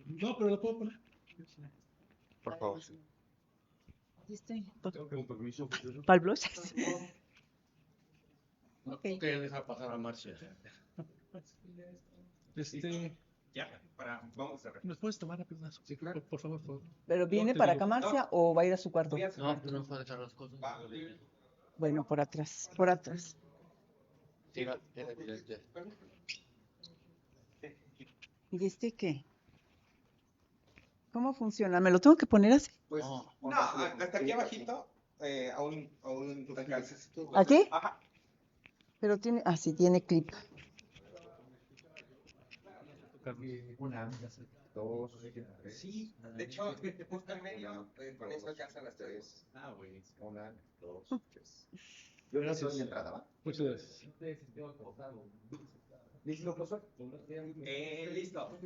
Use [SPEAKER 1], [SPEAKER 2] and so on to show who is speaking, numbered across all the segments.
[SPEAKER 1] No, pero lo puedo poner.
[SPEAKER 2] Por favor. Sí.
[SPEAKER 3] ¿Viste?
[SPEAKER 1] Tengo que un permiso.
[SPEAKER 3] ¿Para el blush?
[SPEAKER 1] No,
[SPEAKER 3] Ok.
[SPEAKER 1] tengo que dejar pasar a Marcia. Ya, vamos a ver. ¿Nos puedes tomar apenas? Sí, claro. Por favor, por favor.
[SPEAKER 3] ¿Pero viene
[SPEAKER 1] te
[SPEAKER 3] para
[SPEAKER 1] digo.
[SPEAKER 3] acá, Marcia, o va a ir a su cuarto?
[SPEAKER 1] No, pues no puedo echar las cosas.
[SPEAKER 3] Bueno, por atrás, por atrás.
[SPEAKER 1] Sí, era evidente.
[SPEAKER 3] ¿Y este qué? ¿Cómo funciona? ¿Me lo tengo que poner así?
[SPEAKER 2] Pues, no, hasta aquí abajito, a un
[SPEAKER 3] ¿Aquí?
[SPEAKER 2] Ajá.
[SPEAKER 3] Pero tiene, sí, tiene clip.
[SPEAKER 1] Una,
[SPEAKER 2] Dos, tres. Sí, de hecho, justo en medio, con eso alcanzan las tres.
[SPEAKER 1] Ah, güey.
[SPEAKER 2] Una, dos, tres. Yo no soy mi entrada, ¿va?
[SPEAKER 1] Muchas gracias.
[SPEAKER 2] ¿Listo, profesor? Listo.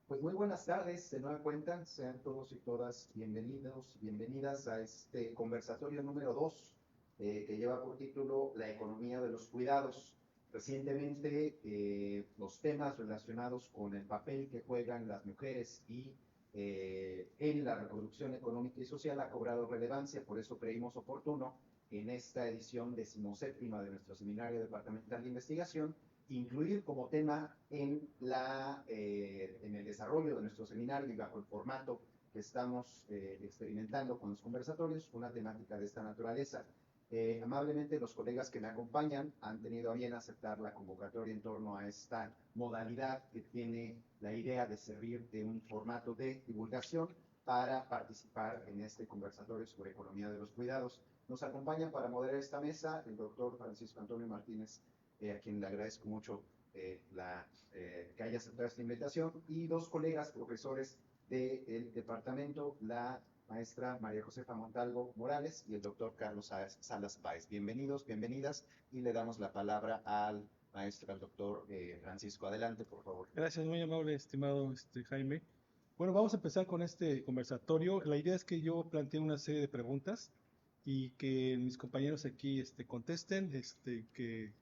[SPEAKER 2] Pues muy buenas tardes, de nueva cuenta, sean todos y todas bienvenidos, bienvenidas a este conversatorio número 2, que lleva por título La economía de los cuidados. Recientemente, los temas relacionados con el papel que juegan las mujeres y en la reproducción económica y social ha cobrado relevancia, por eso creímos oportuno en esta edición 17ª de nuestro seminario departamental de investigación incluir como tema en el desarrollo de nuestro seminario y bajo el formato que estamos experimentando con los conversatorios, una temática de esta naturaleza. Amablemente los colegas que me acompañan han tenido a bien aceptar la convocatoria en torno a esta modalidad que tiene la idea de servir de un formato de divulgación para participar en este conversatorio sobre economía de los cuidados. Nos acompañan para moderar esta mesa el doctor Francisco Antonio Martínez, a quien le agradezco mucho que haya aceptado esta invitación, y dos colegas profesores del departamento, la maestra María Josefa Montalvo Morales y el doctor Carlos Salas Páez. Bienvenidos, bienvenidas, y le damos la palabra al maestro, al doctor Francisco. Adelante, por favor.
[SPEAKER 1] Gracias, muy amable, estimado Jaime. Bueno, vamos a empezar con este conversatorio. La idea es que yo plantee una serie de preguntas y que mis compañeros aquí contesten, que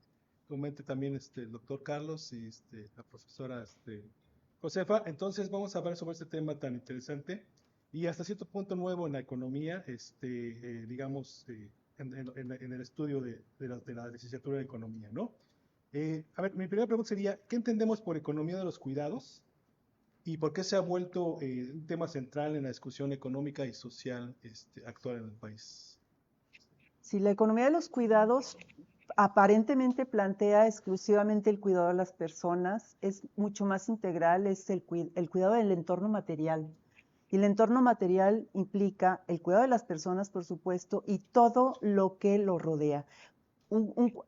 [SPEAKER 1] comente también el doctor Carlos y la profesora Josefa. Entonces vamos a hablar sobre este tema tan interesante y hasta cierto punto nuevo en la economía, digamos, en el estudio de la licenciatura de economía, ¿no? A ver, mi primera pregunta sería, ¿qué entendemos por economía de los cuidados y por qué se ha vuelto un tema central en la discusión económica y social actual en el país?
[SPEAKER 3] Sí, la economía de los cuidados aparentemente plantea exclusivamente el cuidado de las personas, es mucho más integral, es el cuidado del entorno material. Y el entorno material implica el cuidado de las personas, por supuesto, y todo lo que lo rodea.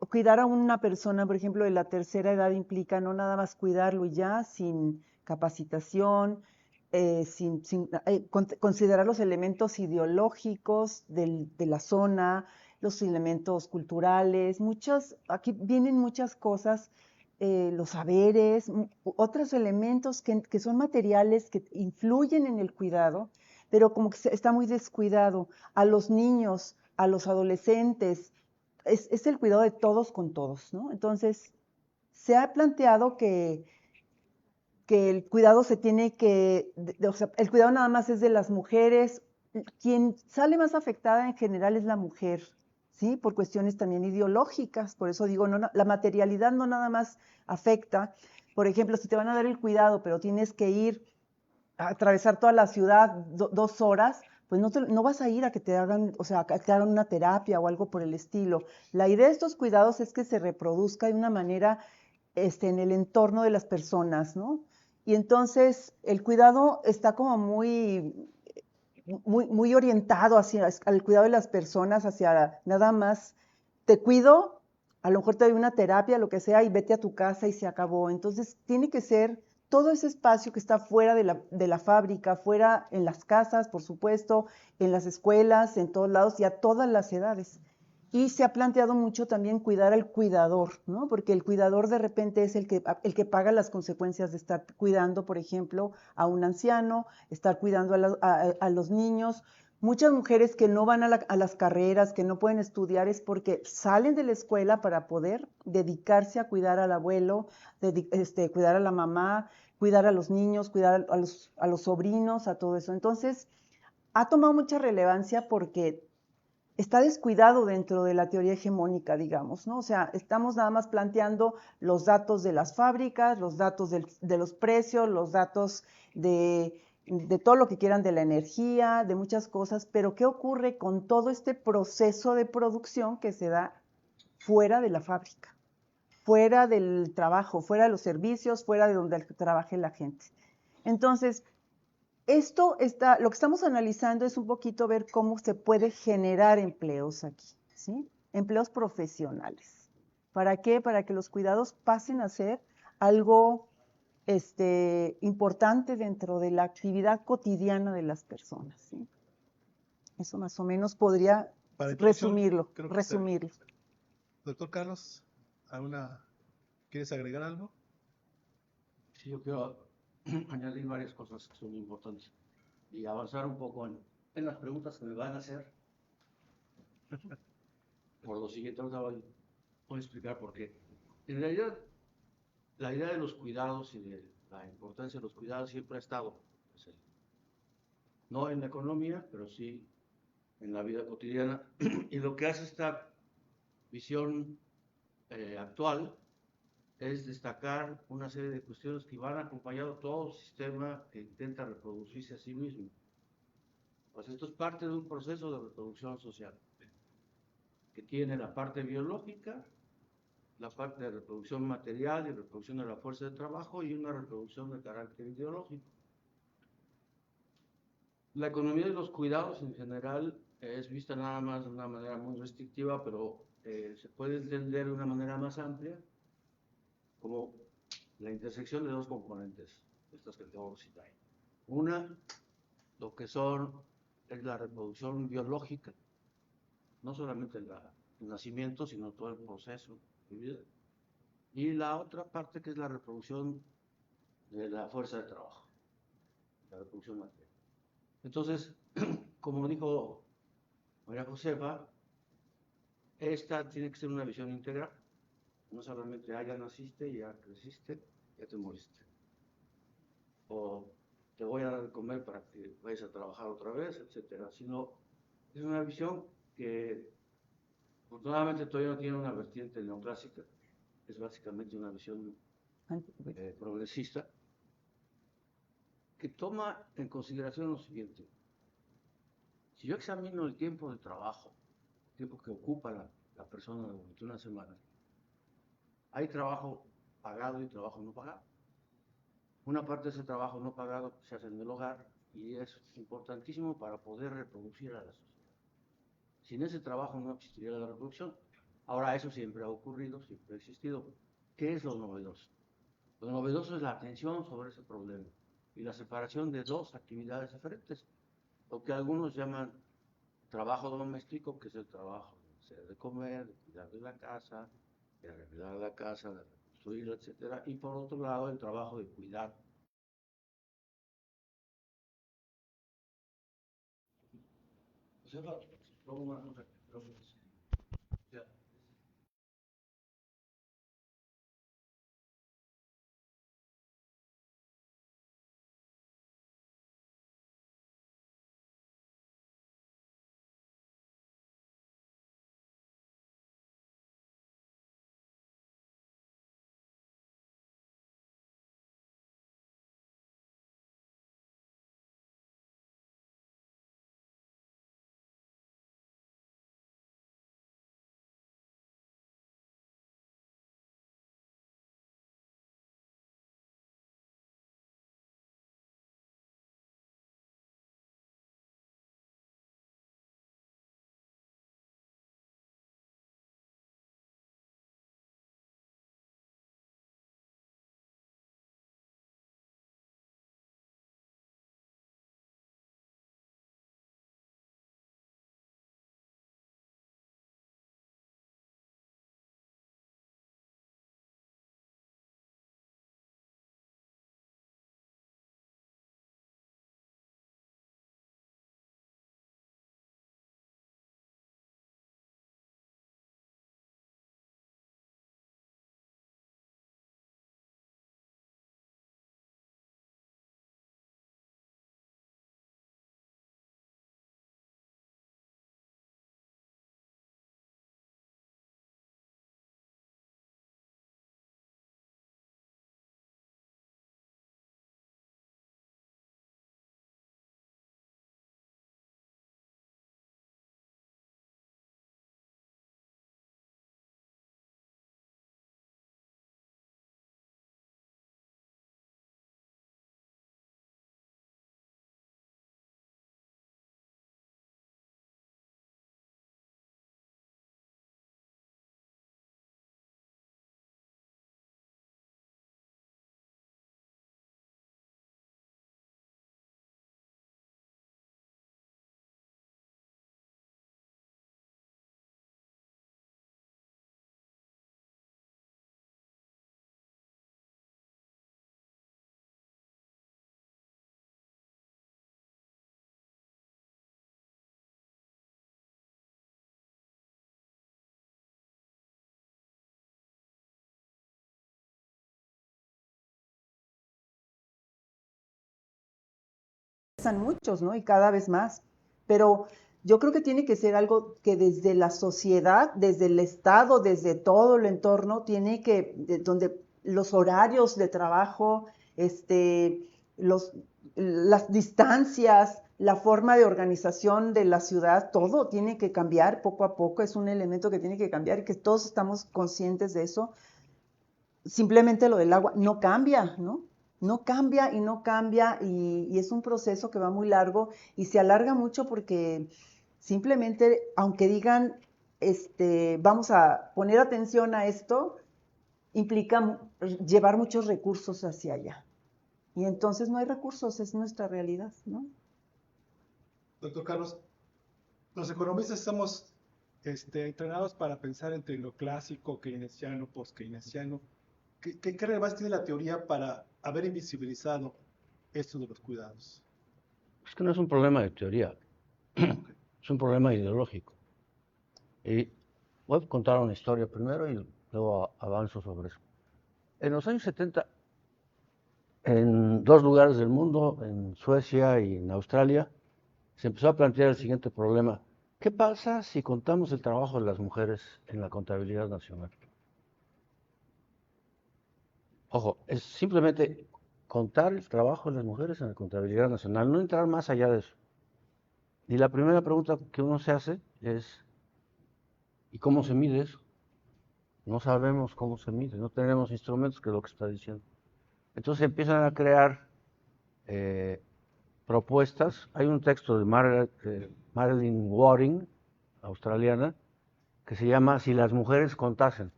[SPEAKER 3] Cuidar a una persona, por ejemplo, de la tercera edad implica no nada más cuidarlo y ya, sin capacitación, considerar los elementos ideológicos de la zona, los elementos culturales, aquí vienen muchas cosas, los saberes, otros elementos que son materiales que influyen en el cuidado, pero como que está muy descuidado. A los niños, a los adolescentes, es el cuidado de todos con todos, ¿no? Entonces, se ha planteado que el cuidado se tiene o sea, el cuidado nada más es de las mujeres. Quien sale más afectada en general es la mujer, ¿sí? Por cuestiones también ideológicas. Por eso digo, la materialidad no nada más afecta. Por ejemplo, si te van a dar el cuidado, pero tienes que ir a atravesar toda la ciudad 2 horas, pues no vas a ir a que te hagan, o sea, a que te hagan una terapia o algo por el estilo. La idea de estos cuidados es que se reproduzca de una manera en el entorno de las personas, ¿no? Y entonces el cuidado está como muy orientado al cuidado de las personas, hacia nada más te cuido, a lo mejor te doy una terapia, lo que sea, y vete a tu casa y se acabó. Entonces tiene que ser todo ese espacio que está fuera de la fábrica, fuera en las casas, por supuesto, en las escuelas, en todos lados y a todas las edades. Y se ha planteado mucho también cuidar al cuidador, ¿no? Porque el cuidador de repente es el que paga las consecuencias de estar cuidando, por ejemplo, a un anciano, estar cuidando a los niños. Muchas mujeres que no van a las carreras, que no pueden estudiar, es porque salen de la escuela para poder dedicarse a cuidar al abuelo, cuidar a la mamá, cuidar a los niños, cuidar a los sobrinos, a todo eso. Entonces, ha tomado mucha relevancia porque está descuidado dentro de la teoría hegemónica, digamos, ¿no? O sea, estamos nada más planteando los datos de las fábricas, los datos de los precios, los datos de todo lo que quieran de la energía, de muchas cosas, pero ¿qué ocurre con todo este proceso de producción que se da fuera de la fábrica, fuera del trabajo, fuera de los servicios, fuera de donde trabaje la gente? Entonces, lo que estamos analizando es un poquito ver cómo se puede generar empleos aquí, ¿sí? Empleos profesionales. ¿Para qué? Para que los cuidados pasen a ser algo importante dentro de la actividad cotidiana de las personas, ¿sí? Eso más o menos podría resumirlo.
[SPEAKER 1] Doctor Carlos, ¿quieres agregar algo?
[SPEAKER 4] Sí, yo quiero añadir varias cosas que son importantes y avanzar un poco en las preguntas que me van a hacer. Por lo siguiente, ahora voy a explicar por qué. En realidad, la idea de los cuidados y de la importancia de los cuidados siempre ha estado presente. No en la economía, pero sí en la vida cotidiana. Y lo que hace esta visión actual es destacar una serie de cuestiones que van acompañado todo sistema que intenta reproducirse a sí mismo. Pues esto es parte de un proceso de reproducción social que tiene la parte biológica, la parte de reproducción material y reproducción de la fuerza de trabajo y una reproducción de carácter ideológico. La economía de los cuidados en general es vista nada más de una manera muy restrictiva, pero se puede entender de una manera más amplia como la intersección de dos componentes, estas que acabo de citar. Una, lo que es la reproducción biológica, no solamente el nacimiento, sino todo el proceso de vida. Y la otra parte que es la reproducción de la fuerza de trabajo, la reproducción material. Entonces, como dijo María Josefa, esta tiene que ser una visión integral. No solamente ya naciste, ya creciste, ya te moriste. O te voy a dar de comer para que vayas a trabajar otra vez, etcétera. Sino es una visión que afortunadamente todavía no tiene una vertiente neoclásica. Es básicamente una visión progresista que toma en consideración lo siguiente. Si yo examino el tiempo de trabajo, el tiempo que ocupa la persona durante una semana, hay trabajo pagado y trabajo no pagado. Una parte de ese trabajo no pagado se hace en el hogar y es importantísimo para poder reproducir a la sociedad. Sin ese trabajo no existiría la reproducción. Ahora, eso siempre ha ocurrido, siempre ha existido. ¿Qué es lo novedoso? Lo novedoso es la atención sobre ese problema y la separación de dos actividades diferentes. Lo que algunos llaman trabajo doméstico, que es el trabajo de hacer de comer, de cuidar de la casa, de arreglar la casa, de reconstruirla, etc. Y por otro lado, el trabajo de cuidar.
[SPEAKER 3] muchos, ¿no? Y cada vez más. Pero yo creo que tiene que ser algo que desde la sociedad, desde el Estado, desde todo el entorno, donde los horarios de trabajo, las distancias, la forma de organización de la ciudad, todo tiene que cambiar poco a poco, es un elemento que tiene que cambiar y que todos estamos conscientes de eso. Simplemente lo del agua no cambia, ¿no? No cambia y no cambia y es un proceso que va muy largo y se alarga mucho porque simplemente, aunque digan, vamos a poner atención a esto, implica llevar muchos recursos hacia allá. Y entonces no hay recursos, es nuestra realidad, ¿no?
[SPEAKER 1] Doctor Carlos, los economistas estamos entrenados para pensar entre lo clásico, keynesiano, post-keynesiano. ¿Qué relevancia tiene la teoría para haber invisibilizado esto de los cuidados?
[SPEAKER 4] Es que no es un problema de teoría, es un problema ideológico. Y voy a contar una historia primero y luego avanzo sobre eso. En los años 70, en 2 lugares del mundo, en Suecia y en Australia, se empezó a plantear el siguiente problema. ¿Qué pasa si contamos el trabajo de las mujeres en la contabilidad nacional? Ojo, es simplemente contar el trabajo de las mujeres en la contabilidad nacional, no entrar más allá de eso. Y la primera pregunta que uno se hace es, ¿y cómo se mide eso? No sabemos cómo se mide, no tenemos instrumentos, que es lo que está diciendo. Entonces empiezan a crear propuestas. Hay un texto de Marilyn Waring, australiana, que se llama Si las mujeres contasen,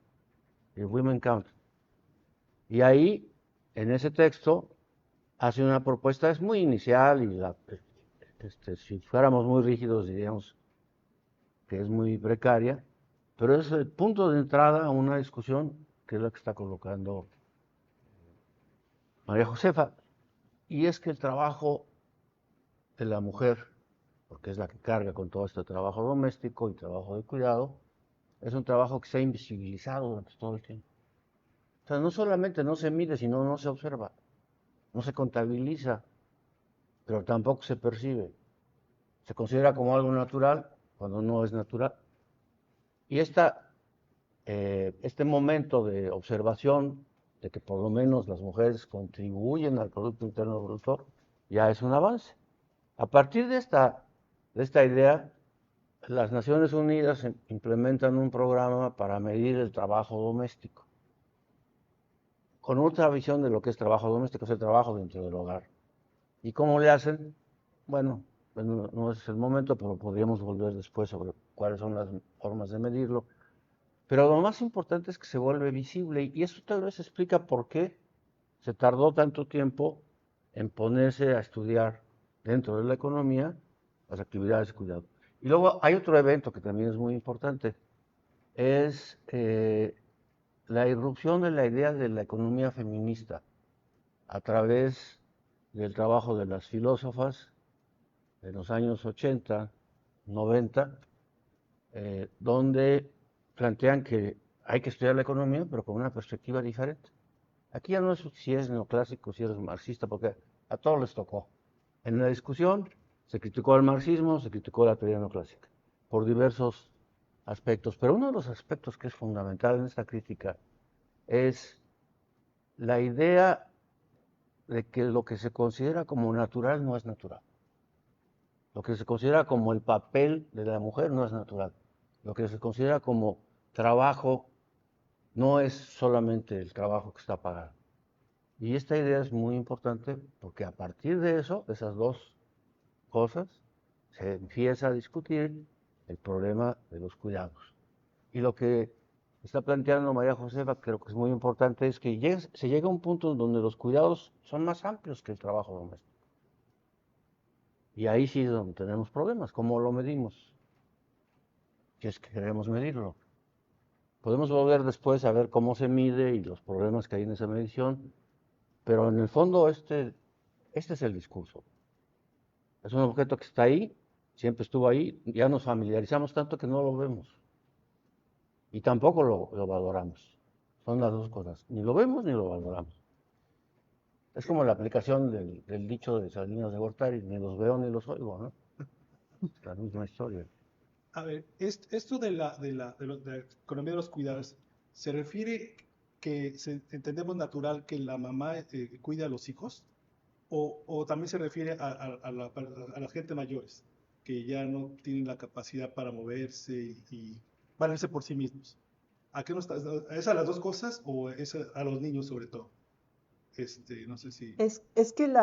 [SPEAKER 4] el Women Count. Y ahí, en ese texto, hace una propuesta, es muy inicial y si fuéramos muy rígidos diríamos que es muy precaria, pero es el punto de entrada a una discusión que es la que está colocando María Josefa, y es que el trabajo de la mujer, porque es la que carga con todo este trabajo doméstico y trabajo de cuidado, es un trabajo que se ha invisibilizado durante todo el tiempo. O sea, no solamente no se mide, sino no se observa, no se contabiliza, pero tampoco se percibe. Se considera como algo natural cuando no es natural. Y este momento de observación de que por lo menos las mujeres contribuyen al Producto Interno Bruto ya es un avance. A partir de esta idea, las Naciones Unidas implementan un programa para medir el trabajo doméstico, con otra visión de lo que es trabajo doméstico, es el trabajo dentro del hogar. ¿Y cómo le hacen? Bueno, no es el momento, pero podríamos volver después sobre cuáles son las formas de medirlo. Pero lo más importante es que se vuelve visible y eso tal vez explica por qué se tardó tanto tiempo en ponerse a estudiar dentro de la economía las actividades de cuidado. Y luego hay otro evento que también es muy importante, es la irrupción de la idea de la economía feminista a través del trabajo de las filósofas de los años 80, 90, donde plantean que hay que estudiar la economía, pero con una perspectiva diferente. Aquí ya no es si es neoclásico, si eres marxista, porque a todos les tocó. En la discusión se criticó el marxismo, se criticó la teoría neoclásica, por diversos aspectos. Pero uno de los aspectos que es fundamental en esta crítica es la idea de que lo que se considera como natural no es natural. Lo que se considera como el papel de la mujer no es natural. Lo que se considera como trabajo no es solamente el trabajo que está pagado. Y esta idea es muy importante porque a partir de eso, de esas dos cosas, se empieza a discutir el problema de los cuidados. Y lo que está planteando María Josefa, creo que es muy importante, es que se llega a un punto donde los cuidados son más amplios que el trabajo doméstico. Y ahí sí es donde tenemos problemas. ¿Cómo lo medimos? Si es que queremos medirlo. Podemos volver después a ver cómo se mide y los problemas que hay en esa medición, pero en el fondo este es el discurso. Es un objeto que está ahí, siempre estuvo ahí, ya nos familiarizamos tanto que no lo vemos. Y tampoco lo valoramos. Son las dos cosas. Ni lo vemos ni lo valoramos. Es como la aplicación del dicho de Salinas de Gortari, ni los veo ni los oigo, ¿no? La misma historia.
[SPEAKER 1] A ver, esto de la economía de los cuidados, ¿se refiere que entendemos natural que la mamá cuida a los hijos? O también se refiere a la gente mayores, que ya no tienen la capacidad para moverse y valerse por sí mismos? ¿A qué no está? ¿Es a las dos cosas o es a los niños sobre todo? No sé si...
[SPEAKER 3] Es que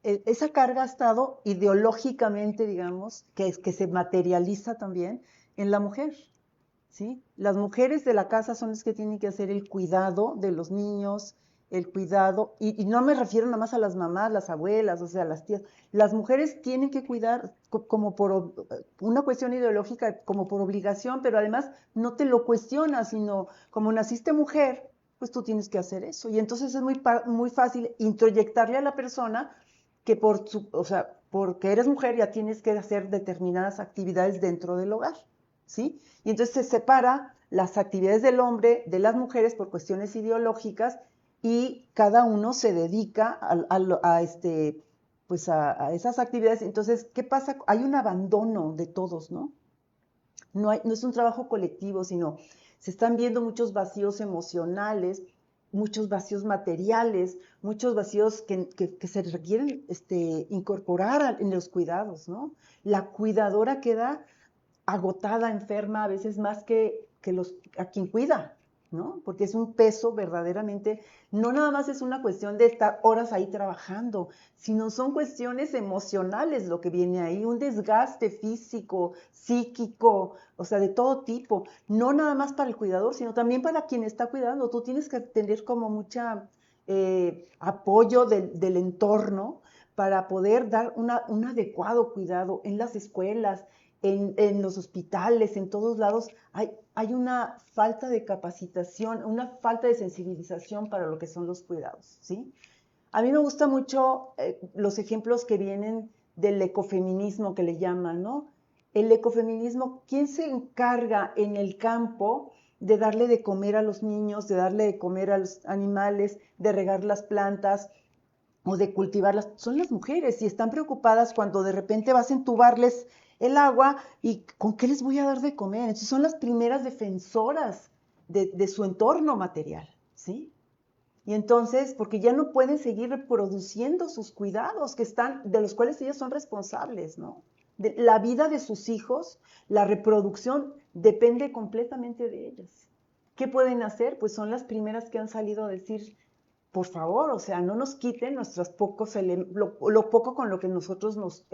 [SPEAKER 3] esa carga ha estado ideológicamente, digamos, que se materializa también en la mujer, ¿sí? Las mujeres de la casa son las que tienen que hacer el cuidado de los niños, el cuidado, y no me refiero nada más a las mamás, las abuelas, o sea, las tías. Las mujeres tienen que cuidar como por una cuestión ideológica, como por obligación, pero además no te lo cuestionas, sino como naciste mujer, pues tú tienes que hacer eso. Y entonces es muy fácil introyectarle a la persona que o sea, porque eres mujer ya tienes que hacer determinadas actividades dentro del hogar, ¿sí? Y entonces se separa las actividades del hombre de las mujeres por cuestiones ideológicas y cada uno se dedica pues a esas actividades. Entonces, ¿qué pasa? Hay un abandono de todos, ¿no? No es un trabajo colectivo, sino se están viendo muchos vacíos emocionales, muchos vacíos materiales, muchos vacíos que se requieren incorporar en los cuidados, ¿no? La cuidadora queda agotada, enferma, a veces más que a quien cuida, ¿no? Porque es un peso verdaderamente, no nada más es una cuestión de estar horas ahí trabajando, sino son cuestiones emocionales lo que viene ahí, un desgaste físico, psíquico, o sea, de todo tipo, no nada más para el cuidador, sino también para quien está cuidando. Tú tienes que tener como mucha apoyo del entorno para poder dar un adecuado cuidado en las escuelas, en los hospitales, en todos lados, hay una falta de capacitación, una falta de sensibilización para lo que son los cuidados, ¿sí? A mí me gustan mucho los ejemplos que vienen del ecofeminismo que le llaman, ¿no? El ecofeminismo, ¿quién se encarga en el campo de darle de comer a los niños, de darle de comer a los animales, de regar las plantas o de cultivarlas? Son las mujeres y están preocupadas cuando de repente vas a entubarles el agua y ¿con qué les voy a dar de comer? Entonces son las primeras defensoras de su entorno material, ¿sí? Y entonces, porque ya no pueden seguir reproduciendo sus cuidados de los cuales ellas son responsables, ¿no? La vida de sus hijos, la reproducción depende completamente de ellas. ¿Qué pueden hacer? Pues son las primeras que han salido a decir, por favor, o sea, no nos quiten nuestros lo poco con lo que nosotros nos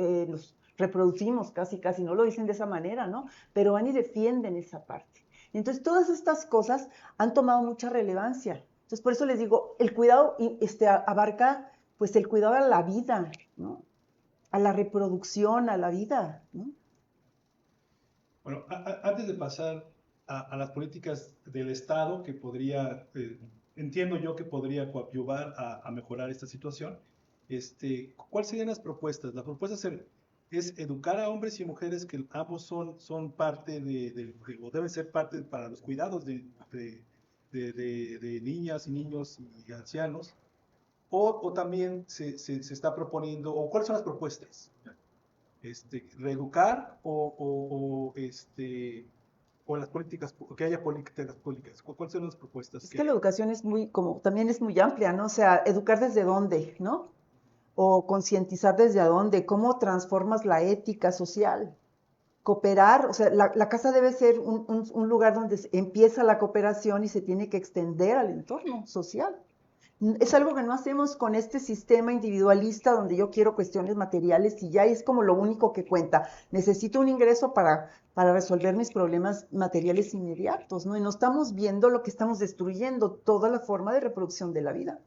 [SPEAKER 3] reproducimos, casi, no lo dicen de esa manera, ¿no? Pero van y defienden esa parte. Entonces, todas estas cosas han tomado mucha relevancia. Entonces, por eso les digo, el cuidado abarca, pues, el cuidado a la vida, ¿no? A la reproducción, a la vida, ¿no?
[SPEAKER 1] Bueno, antes de pasar a las políticas del Estado, que podría, entiendo yo que podría coadyuvar a mejorar esta situación, ¿cuáles serían las propuestas? La propuesta es educar a hombres y mujeres que ambos son parte o deben ser parte para los cuidados de niñas y niños y ancianos, o también se está proponiendo, o cuáles son las propuestas, reeducar o las políticas, que haya políticas públicas. ¿Cuáles son las propuestas?
[SPEAKER 3] Es que la educación también es muy amplia, ¿no? O sea, educar desde dónde, ¿no? O concientizar desde dónde, cómo transformas la ética social. Cooperar, o sea, la casa debe ser un lugar donde empieza la cooperación y se tiene que extender al entorno social. Es algo que no hacemos con este sistema individualista donde yo quiero cuestiones materiales y ya es como lo único que cuenta. Necesito un ingreso para resolver mis problemas materiales inmediatos, ¿no? Y no estamos viendo lo que estamos destruyendo, toda la forma de reproducción de la vida,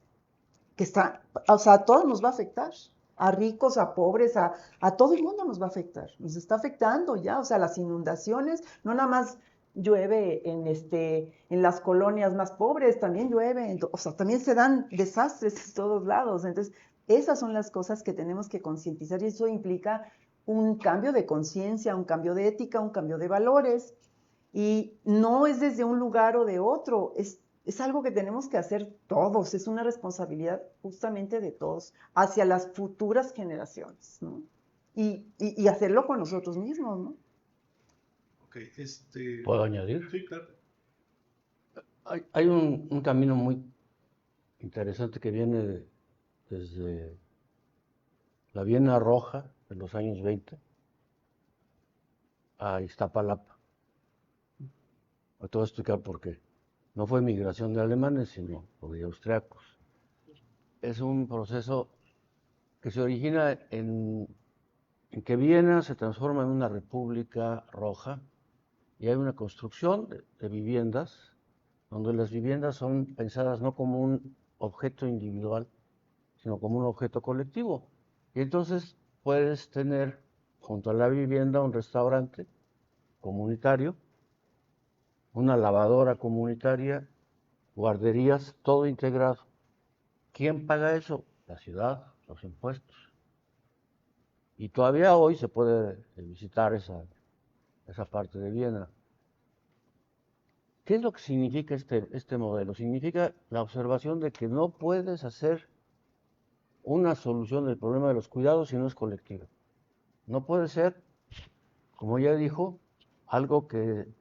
[SPEAKER 3] que o sea, a todos nos va a afectar. A ricos, a pobres, a todo el mundo nos va a afectar. Nos está afectando ya, o sea, las inundaciones, no nada más llueve en las colonias más pobres, también llueve, o sea, también se dan desastres en todos lados. Entonces, esas son las cosas que tenemos que concientizar y eso implica un cambio de conciencia, un cambio de ética, un cambio de valores. Y no es desde un lugar o de otro, es Es algo que tenemos que hacer todos, es una responsabilidad justamente de todos, hacia las futuras generaciones, ¿no? Y hacerlo con nosotros mismos, ¿no?
[SPEAKER 1] Ok,
[SPEAKER 4] ¿Puedo añadir?
[SPEAKER 1] Sí, claro.
[SPEAKER 4] Hay un camino muy interesante que viene desde la Viena Roja de los años 20 a Iztapalapa. Te voy a explicar por qué. No fue migración de alemanes, sino de austriacos. Es un proceso que se origina en que Viena se transforma en una república roja y hay una construcción de viviendas donde las viviendas son pensadas no como un objeto individual, sino como un objeto colectivo. Y entonces puedes tener junto a la vivienda un restaurante comunitario, una lavadora comunitaria, guarderías, todo integrado. ¿Quién paga eso? La ciudad, los impuestos. Y todavía hoy se puede visitar esa parte de Viena. ¿Qué es lo que significa este modelo? Significa la observación de que no puedes hacer una solución del problema de los cuidados si no es colectiva. No puede ser, como ya dijo, algo que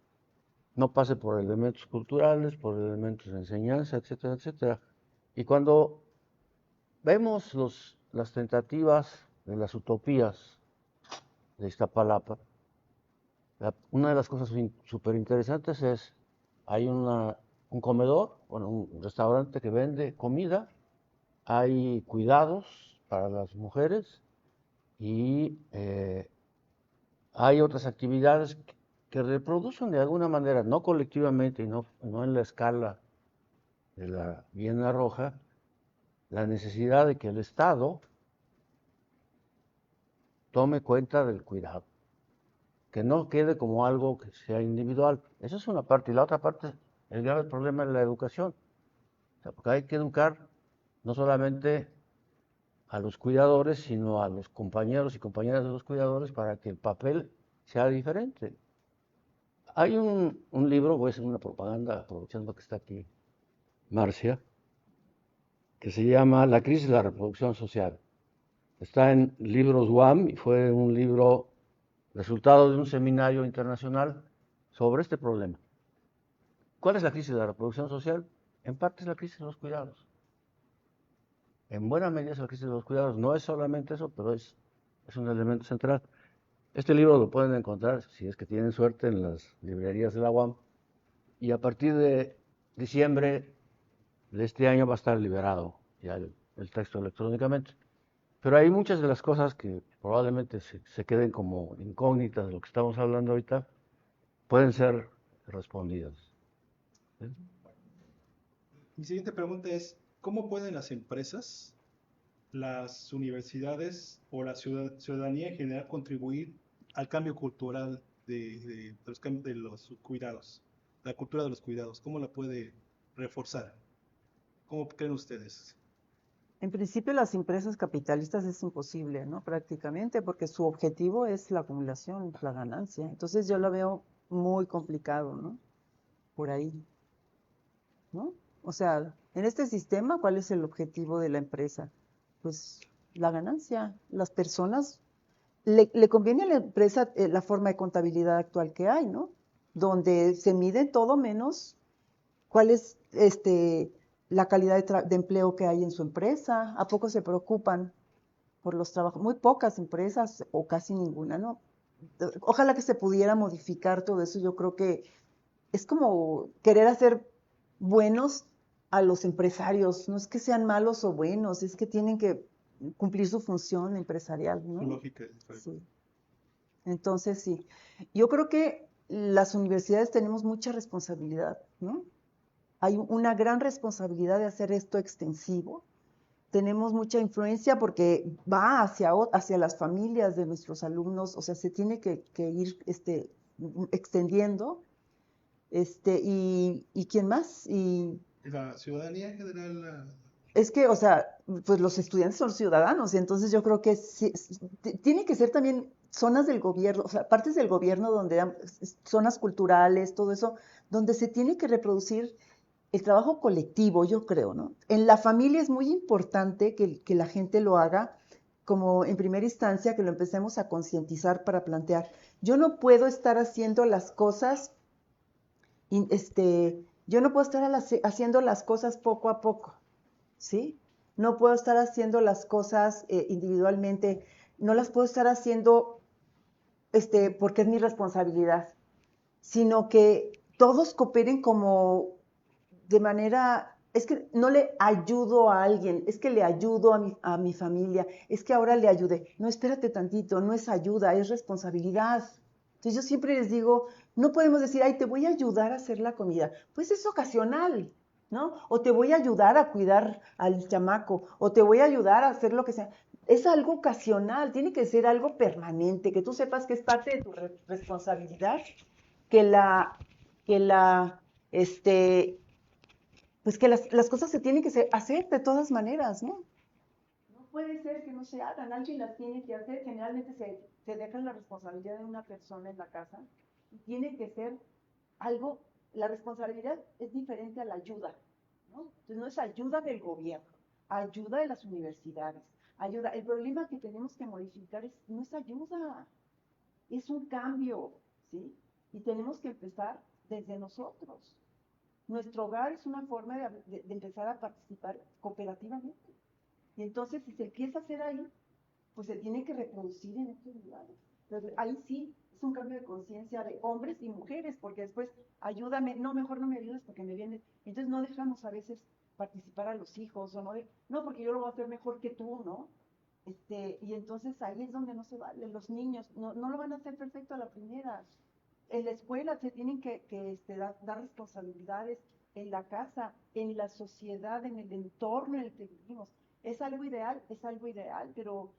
[SPEAKER 4] no pase por elementos culturales, por elementos de enseñanza, etcétera, etcétera. Y cuando vemos las tentativas de las utopías de Iztapalapa, una de las cosas súper interesantes es, hay un comedor, bueno, un restaurante que vende comida, hay cuidados para las mujeres y hay otras actividades que reproducen de alguna manera, no colectivamente y no en la escala de la Viena Roja, la necesidad de que el Estado tome cuenta del cuidado, que no quede como algo que sea individual. Esa es una parte. Y la otra parte, el grave problema es la educación. O sea, porque hay que educar no solamente a los cuidadores, sino a los compañeros y compañeras de los cuidadores para que el papel sea diferente. Hay un libro, voy a hacer una propaganda, aprovechando que está aquí Marcia, que se llama La crisis de la reproducción social. Está en Libros UAM y fue un libro resultado de un seminario internacional sobre este problema. ¿Cuál es la crisis de la reproducción social? En parte es la crisis de los cuidados. En buena medida es la crisis de los cuidados. No es solamente eso, pero es un elemento central. Este libro lo pueden encontrar, si es que tienen suerte, en las librerías de la UAM. Y a partir de diciembre de este año va a estar liberado ya el texto electrónicamente. Pero hay muchas de las cosas que probablemente se queden como incógnitas de lo que estamos hablando ahorita, pueden ser respondidas. ¿Sí?
[SPEAKER 1] Mi siguiente pregunta es, ¿cómo pueden las empresas, las universidades o la ciudadanía en general contribuir al cambio cultural de los cuidados, la cultura de los cuidados? ¿Cómo la puede reforzar? ¿Cómo creen ustedes?
[SPEAKER 3] En principio, las empresas capitalistas es imposible, ¿no? Prácticamente, porque su objetivo es la acumulación, la ganancia. Entonces yo lo veo muy complicado, ¿no? Por ahí, ¿no? O sea, en este sistema, ¿cuál es el objetivo de la empresa? Pues la ganancia. Las personas, le conviene a la empresa la forma de contabilidad actual que hay, ¿no? Donde se mide todo menos cuál es la calidad de empleo que hay en su empresa. ¿A poco se preocupan por los trabajos? Muy pocas empresas o casi ninguna, ¿no? Ojalá que se pudiera modificar todo eso. Yo creo que es como querer hacer buenos a los empresarios. No es que sean malos o buenos, es que tienen que cumplir su función empresarial,
[SPEAKER 1] Su
[SPEAKER 3] ¿no?
[SPEAKER 1] lógica.
[SPEAKER 3] Sí. Entonces, sí. Yo creo que las universidades tenemos mucha responsabilidad, ¿no? Hay una gran responsabilidad de hacer esto extensivo. Tenemos mucha influencia porque va hacia las familias de nuestros alumnos, o sea, se tiene que ir extendiendo. ¿Y quién más? Y
[SPEAKER 1] La ciudadanía en general,
[SPEAKER 3] es que, o sea, pues los estudiantes son ciudadanos, y entonces yo creo que sí, tiene que ser también zonas del gobierno, o sea, partes del gobierno donde zonas culturales, todo eso, donde se tiene que reproducir el trabajo colectivo, yo creo, ¿no? En la familia es muy importante que la gente lo haga, como en primera instancia, que lo empecemos a concientizar para plantear. Yo no puedo estar haciendo las cosas, yo no puedo estar haciendo las cosas poco a poco, ¿sí? No puedo estar haciendo las cosas individualmente, no las puedo estar haciendo porque es mi responsabilidad, sino que todos cooperen como de manera, es que no le ayudo a alguien, es que le ayudo a mi familia, es que ahora le ayudé. No, espérate tantito, no es ayuda, es responsabilidad. Entonces yo siempre les digo, no podemos decir, ay, te voy a ayudar a hacer la comida. Pues es ocasional, ¿no? O te voy a ayudar a cuidar al chamaco, o te voy a ayudar a hacer lo que sea. Es algo ocasional, tiene que ser algo permanente, que tú sepas que es parte de tu responsabilidad, que que la, este, pues que las cosas se tienen que hacer de todas maneras, ¿no? No puede ser que no se hagan, alguien las tiene que hacer, generalmente se deja la responsabilidad de una persona en la casa y tiene que ser algo, la responsabilidad es diferente a la ayuda, ¿no? Entonces no es ayuda del gobierno, ayuda de las universidades, ayuda, el problema que tenemos que modificar no es ayuda, es un cambio, ¿sí? Y tenemos que empezar desde nosotros. Nuestro hogar es una forma de empezar a participar cooperativamente. Y entonces, si se empieza a hacer ahí, pues se tiene que reproducir en estos lugares. Entonces, ahí sí es un cambio de conciencia de hombres y mujeres, porque después, ayúdame, no, mejor no me ayudes porque me viene. Entonces, no dejamos a veces participar a los hijos, o no, porque yo lo voy a hacer mejor que tú, ¿no? Y entonces ahí es donde no se vale. Los niños no lo van a hacer perfecto a la primera. En la escuela se tienen que dar responsabilidades, en la casa, en la sociedad, en el entorno en el que vivimos. Es algo ideal, pero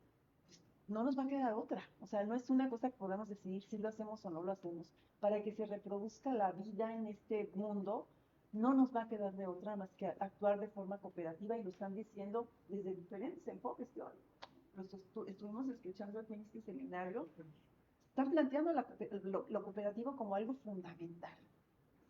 [SPEAKER 3] pues, no nos va a quedar otra. O sea, no es una cosa que podamos decidir si lo hacemos o no lo hacemos. Para que se reproduzca la vida en este mundo, no nos va a quedar de otra más que actuar de forma cooperativa, y lo están diciendo desde diferentes enfoques que hoy estuvimos escuchando aquí en este seminario. Están planteando lo cooperativo como algo fundamental,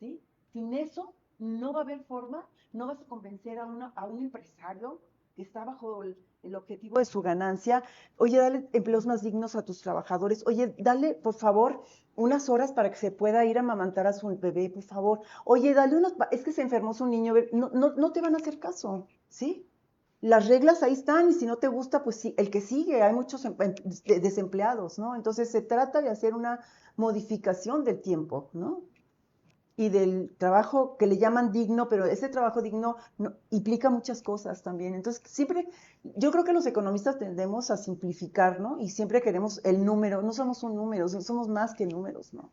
[SPEAKER 3] ¿sí? Sin eso no va a haber forma, no vas a convencer a un empresario que está bajo el objetivo de su ganancia. Oye, dale empleos más dignos a tus trabajadores. Oye, dale, por favor, unas horas para que se pueda ir a amamantar a su bebé, por favor. Oye, dale es que se enfermó su niño. No te van a hacer caso, ¿sí? Las reglas ahí están, y si no te gusta, pues sí, el que sigue, hay muchos desempleados, ¿no? Entonces se trata de hacer una modificación del tiempo, ¿no? Y del trabajo que le llaman digno, pero ese trabajo digno implica muchas cosas también. Entonces, siempre, yo creo que los economistas tendemos a simplificar, ¿no? Y siempre queremos el número, no somos un número, somos más que números, ¿no?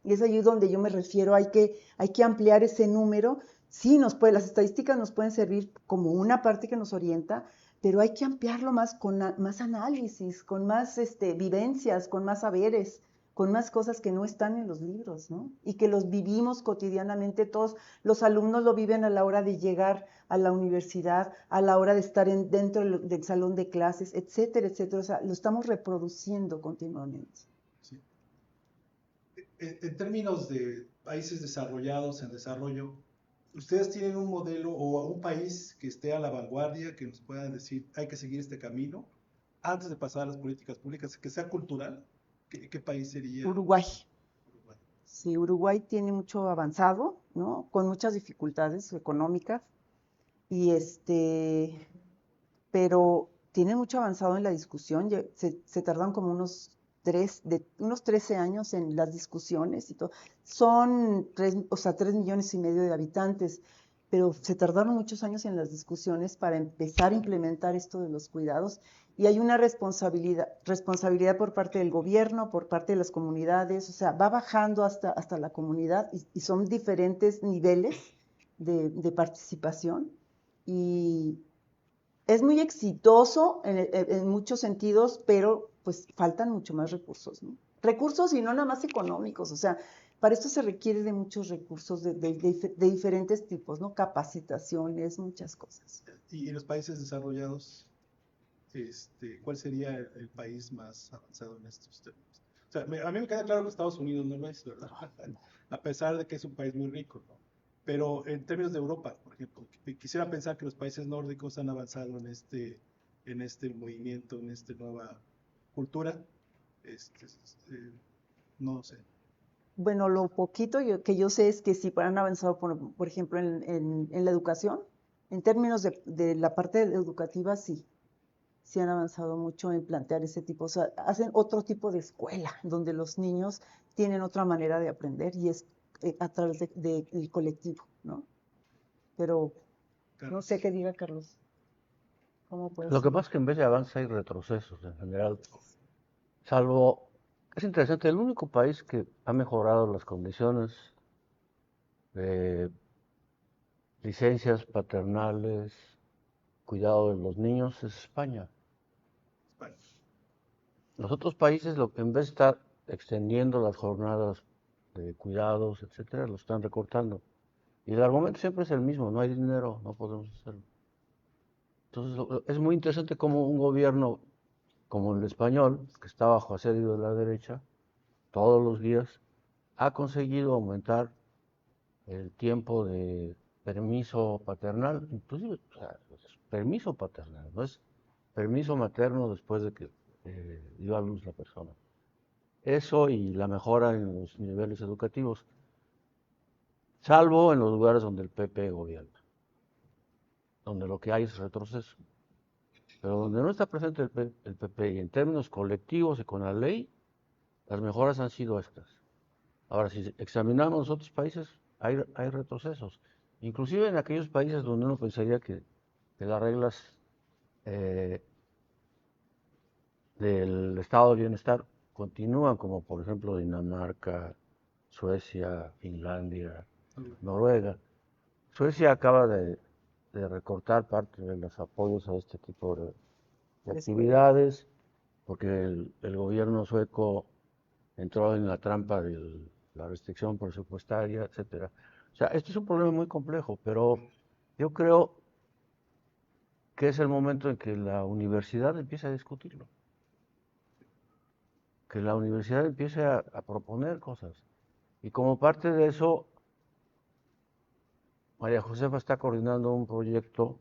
[SPEAKER 3] Y es ahí donde yo me refiero, hay que ampliar ese número. Sí, las estadísticas nos pueden servir como una parte que nos orienta, pero hay que ampliarlo más con más análisis, con más vivencias, con más saberes, con más cosas que no están en los libros, ¿no? Y que los vivimos cotidianamente todos. Los alumnos lo viven a la hora de llegar a la universidad, a la hora de estar dentro del salón de clases, etcétera, etcétera. O sea, lo estamos reproduciendo continuamente.
[SPEAKER 1] Sí. En términos de países desarrollados, en desarrollo, ¿ustedes tienen un modelo o un país que esté a la vanguardia, que nos puedan decir, hay que seguir este camino antes de pasar a las políticas públicas, que sea cultural? ¿Qué país sería?
[SPEAKER 3] Uruguay.
[SPEAKER 1] Uruguay.
[SPEAKER 3] Sí, Uruguay tiene mucho avanzado, ¿no? Con muchas dificultades económicas, y pero tiene mucho avanzado en la discusión. Se tardan como unos 13 años en las discusiones y todo. Son 3,5 millones de habitantes, pero se tardaron muchos años en las discusiones para empezar a implementar esto de los cuidados. Y hay una responsabilidad por parte del gobierno, por parte de las comunidades, o sea, va bajando hasta la comunidad, y son diferentes niveles de participación. Y es muy exitoso en muchos sentidos, pero pues faltan mucho más recursos, ¿no? Recursos, y no nada más económicos, o sea, para esto se requiere de muchos recursos de diferentes tipos, ¿no? Capacitaciones, muchas cosas.
[SPEAKER 1] Y en los países desarrollados, ¿cuál sería el país más avanzado en estos términos? O sea, a mí me queda claro que Estados Unidos no lo es, ¿verdad? A pesar de que es un país muy rico, ¿no? Pero en términos de Europa, por ejemplo, quisiera pensar que los países nórdicos han avanzado en este movimiento, en esta nueva cultura. Este, eh, no sé.
[SPEAKER 3] Bueno, lo poquito que yo sé es que sí han avanzado, por ejemplo, en la educación. En términos de la parte educativa, sí. Sí han avanzado mucho en plantear ese tipo, o sea, hacen otro tipo de escuela, donde los niños tienen otra manera de aprender y es a través del colectivo, ¿no? Pero no sé qué diga Carlos. ¿Cómo puede
[SPEAKER 4] Lo que
[SPEAKER 3] ser?
[SPEAKER 4] pasa es que en vez de avance hay retrocesos en general, salvo, es interesante, el único país que ha mejorado las condiciones de licencias paternales, cuidado de los niños es España.
[SPEAKER 1] España.
[SPEAKER 4] Los otros países, en vez de estar extendiendo las jornadas de cuidados, etcétera, lo están recortando. Y el argumento siempre es el mismo, no hay dinero, no podemos hacerlo. Entonces, es muy interesante cómo un gobierno como el español, que está bajo asedio de la derecha, todos los días, ha conseguido aumentar el tiempo de permiso paternal, inclusive, o sea, es permiso paternal, no es permiso materno después de que dio a luz la persona. Eso y la mejora en los niveles educativos, salvo en los lugares donde el PP gobierna, donde lo que hay es retroceso. Pero donde no está presente el PP y en términos colectivos y con la ley, las mejoras han sido estas. Ahora, si examinamos los otros países, hay retrocesos. Inclusive en aquellos países donde uno pensaría que las reglas del estado de bienestar continúan, como por ejemplo Dinamarca, Suecia, Finlandia, Noruega. Suecia acaba de recortar parte de los apoyos a este tipo de actividades, porque el gobierno sueco entró en la trampa de la restricción presupuestaria, etcétera. O sea, esto es un problema muy complejo, pero yo creo que es el momento en que la universidad empiece a discutirlo, que la universidad empiece a proponer cosas. Y como parte de eso, María Josefa está coordinando un proyecto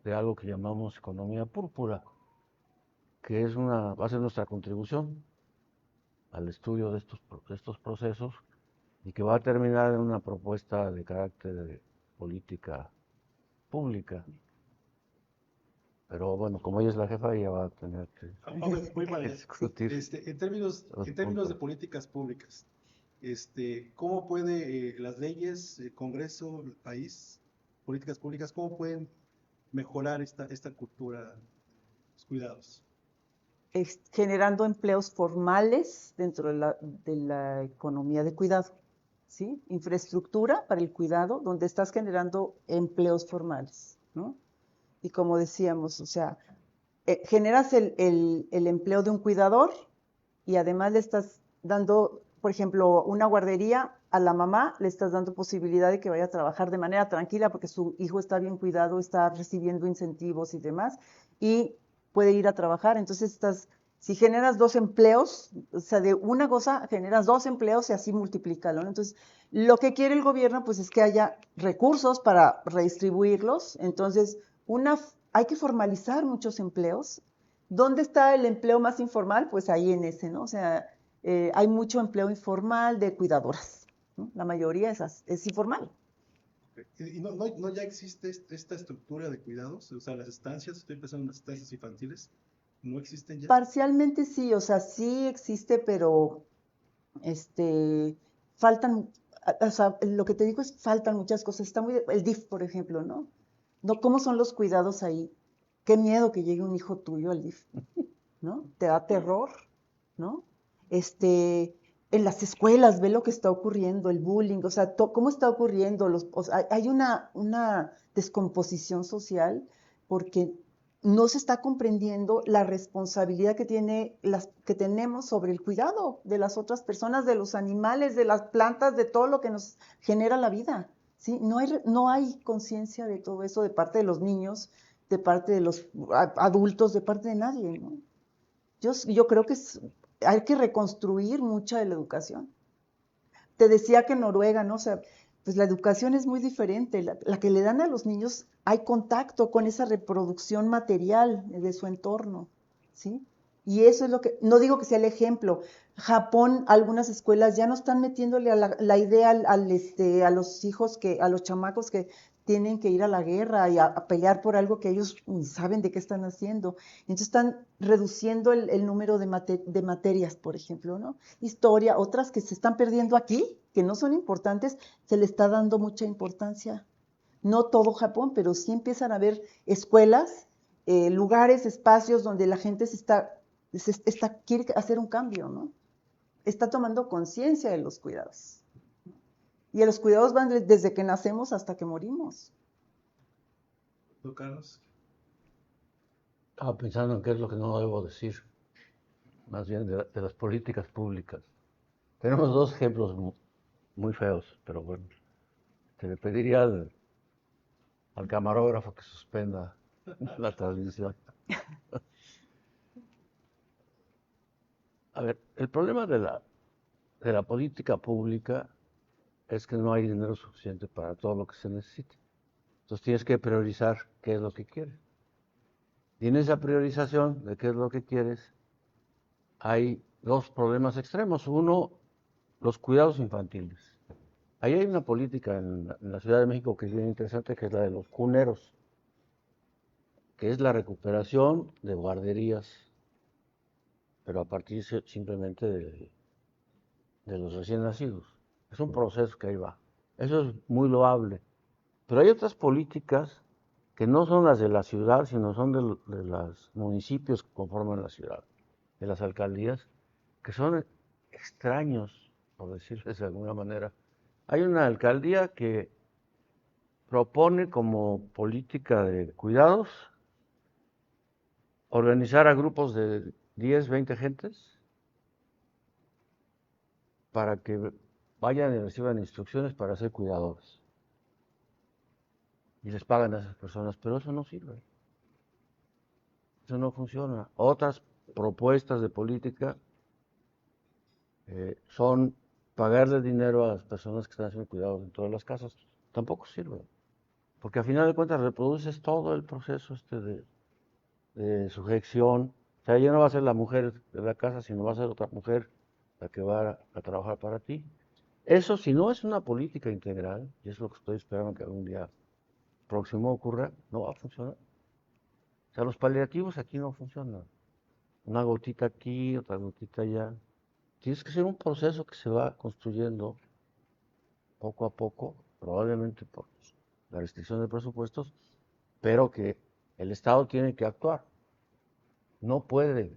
[SPEAKER 4] de algo que llamamos economía púrpura, que va a ser nuestra contribución al estudio de estos procesos y que va a terminar en una propuesta de carácter de política pública. Pero bueno, como ella es la jefa, ella va a tener que
[SPEAKER 1] Voy para allá.
[SPEAKER 4] discutir
[SPEAKER 1] En términos de
[SPEAKER 4] puntos.
[SPEAKER 1] políticas públicas, ¿cómo puede las leyes, el Congreso, el país, políticas públicas, cómo pueden mejorar esta cultura de los cuidados?
[SPEAKER 3] Generando empleos formales dentro de la economía de cuidado, ¿sí? Infraestructura para el cuidado, donde estás generando empleos formales, ¿no? Y como decíamos, o sea, generas el empleo de un cuidador y además le estás dando, por ejemplo, una guardería a la mamá, le estás dando posibilidad de que vaya a trabajar de manera tranquila porque su hijo está bien cuidado, está recibiendo incentivos y demás, y puede ir a trabajar. Entonces si generas 2 empleos, o sea, de una cosa generas 2 empleos y así multiplícalo, ¿no? Entonces, lo que quiere el gobierno, pues es que haya recursos para redistribuirlos. Entonces, hay que formalizar muchos empleos. ¿Dónde está el empleo más informal? Pues ahí en ese, ¿no? O sea, hay mucho empleo informal de cuidadoras, ¿no? La mayoría es informal.
[SPEAKER 1] ¿Y no ya existe esta estructura de cuidados? O sea, las estancias, estoy pensando en las estancias infantiles, ¿no existen ya?
[SPEAKER 3] Parcialmente sí, o sea, sí existe, pero faltan, o sea, lo que te digo es faltan muchas cosas. Está el DIF, por ejemplo, ¿no? No, ¿cómo son los cuidados ahí? Qué miedo que llegue un hijo tuyo al DIF, ¿no? Te da terror, ¿no? En las escuelas, ve lo que está ocurriendo, el bullying, o sea, cómo está ocurriendo, o sea, hay una descomposición social porque no se está comprendiendo la responsabilidad que tenemos sobre el cuidado de las otras personas, de los animales, de las plantas, de todo lo que nos genera la vida, ¿sí? No hay conciencia de todo eso de parte de los niños, de parte de los adultos, de parte de nadie, ¿no? Yo creo que hay que reconstruir mucha de la educación. Te decía que Noruega, ¿no? O sea, pues la educación es muy diferente. La que le dan a los niños, hay contacto con esa reproducción material de su entorno, ¿sí? Y eso es lo que, no digo que sea el ejemplo. Japón, algunas escuelas ya no están metiéndole a la idea a los hijos, a los chamacos que tienen que ir a la guerra y a pelear por algo que ellos ni saben de qué están haciendo. Entonces están reduciendo el número de materias, por ejemplo, ¿no? Historia, otras que se están perdiendo aquí, que no son importantes, se le está dando mucha importancia. No todo Japón, pero sí empiezan a haber escuelas, lugares, espacios donde la gente quiere hacer un cambio, ¿no? Está tomando conciencia de los cuidados. Y los cuidados van desde que nacemos hasta que morimos.
[SPEAKER 1] ¿Tú, Carlos?
[SPEAKER 4] Estaba pensando en qué es lo que no debo decir, más bien de las políticas públicas. Tenemos dos ejemplos muy feos, pero bueno, te le pediría al camarógrafo que suspenda la transmisión. A ver, el problema de la política pública es que no hay dinero suficiente para todo lo que se necesita. Entonces tienes que priorizar qué es lo que quieres. Y en esa priorización de qué es lo que quieres, hay dos problemas extremos. Uno, los cuidados infantiles. Ahí hay una política en la Ciudad de México que es bien interesante, que es la de los cuneros, que es la recuperación de guarderías, pero a partir simplemente de los recién nacidos. Es un proceso que ahí va. Eso es muy loable. Pero hay otras políticas que no son las de la ciudad, sino son de los municipios que conforman la ciudad, de las alcaldías, que son extraños, por decirles de alguna manera. Hay una alcaldía que propone como política de cuidados organizar a grupos de 10, 20 gentes para que vayan y reciban instrucciones para ser cuidadores. Y les pagan a esas personas, pero eso no sirve. Eso no funciona. Otras propuestas de política son pagarle dinero a las personas que están haciendo cuidados en todas las casas. Tampoco sirve. Porque al final de cuentas reproduces todo el proceso de sujeción. O sea, ya no va a ser la mujer de la casa, sino va a ser otra mujer la que va a trabajar para ti. Eso, si no es una política integral, y es lo que estoy esperando que algún día próximo ocurra, no va a funcionar. O sea, los paliativos aquí no funcionan. Una gotita aquí, otra gotita allá. Tienes que ser un proceso que se va construyendo poco a poco, probablemente por la restricción de presupuestos, pero que el Estado tiene que actuar. No puede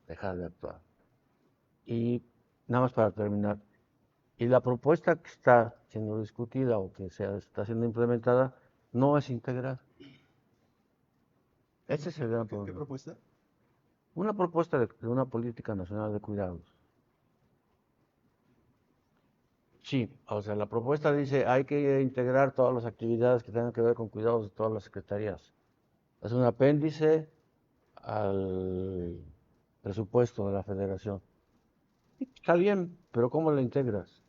[SPEAKER 4] dejar de actuar. Y nada más para terminar, y la propuesta que está siendo discutida o que está siendo implementada no es integral. Ese es el gran
[SPEAKER 1] ¿Qué
[SPEAKER 4] problema.
[SPEAKER 1] propuesta?
[SPEAKER 4] Una propuesta de una política nacional de cuidados. Sí, o sea, la propuesta dice hay que integrar todas las actividades que tengan que ver con cuidados de todas las secretarías. Es un apéndice al presupuesto de la federación. Está bien, pero ¿cómo lo integras?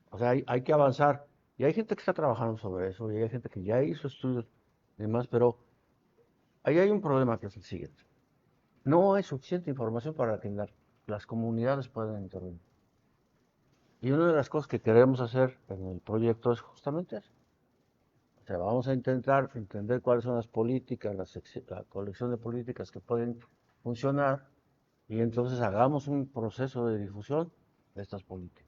[SPEAKER 4] O sea, hay que avanzar. Y hay gente que está trabajando sobre eso, y hay gente que ya hizo estudios y demás, pero ahí hay un problema que es el siguiente. No hay suficiente información para que las comunidades puedan intervenir. Y una de las cosas que queremos hacer en el proyecto es justamente eso. O sea, vamos a intentar entender cuáles son las políticas, la colección de políticas que pueden funcionar y entonces hagamos un proceso de difusión de estas políticas.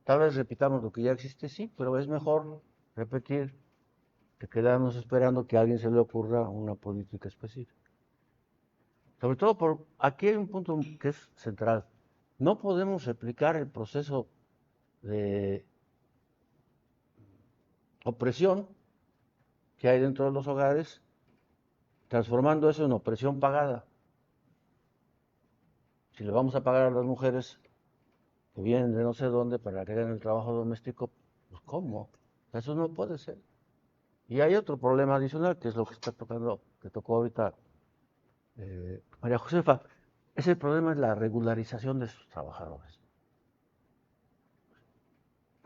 [SPEAKER 4] Tal vez repitamos lo que ya existe, sí, pero es mejor repetir que quedarnos esperando que a alguien se le ocurra una política específica. Sobre todo aquí hay un punto que es central. No podemos replicar el proceso de opresión que hay dentro de los hogares, transformando eso en opresión pagada. Si le vamos a pagar a las mujeres que vienen de no sé dónde para que hagan el trabajo doméstico, pues ¿cómo? Eso no puede ser. Y hay otro problema adicional, que es lo que está tocando, que tocó ahorita María Josefa. Ese problema es la regularización de sus trabajadores.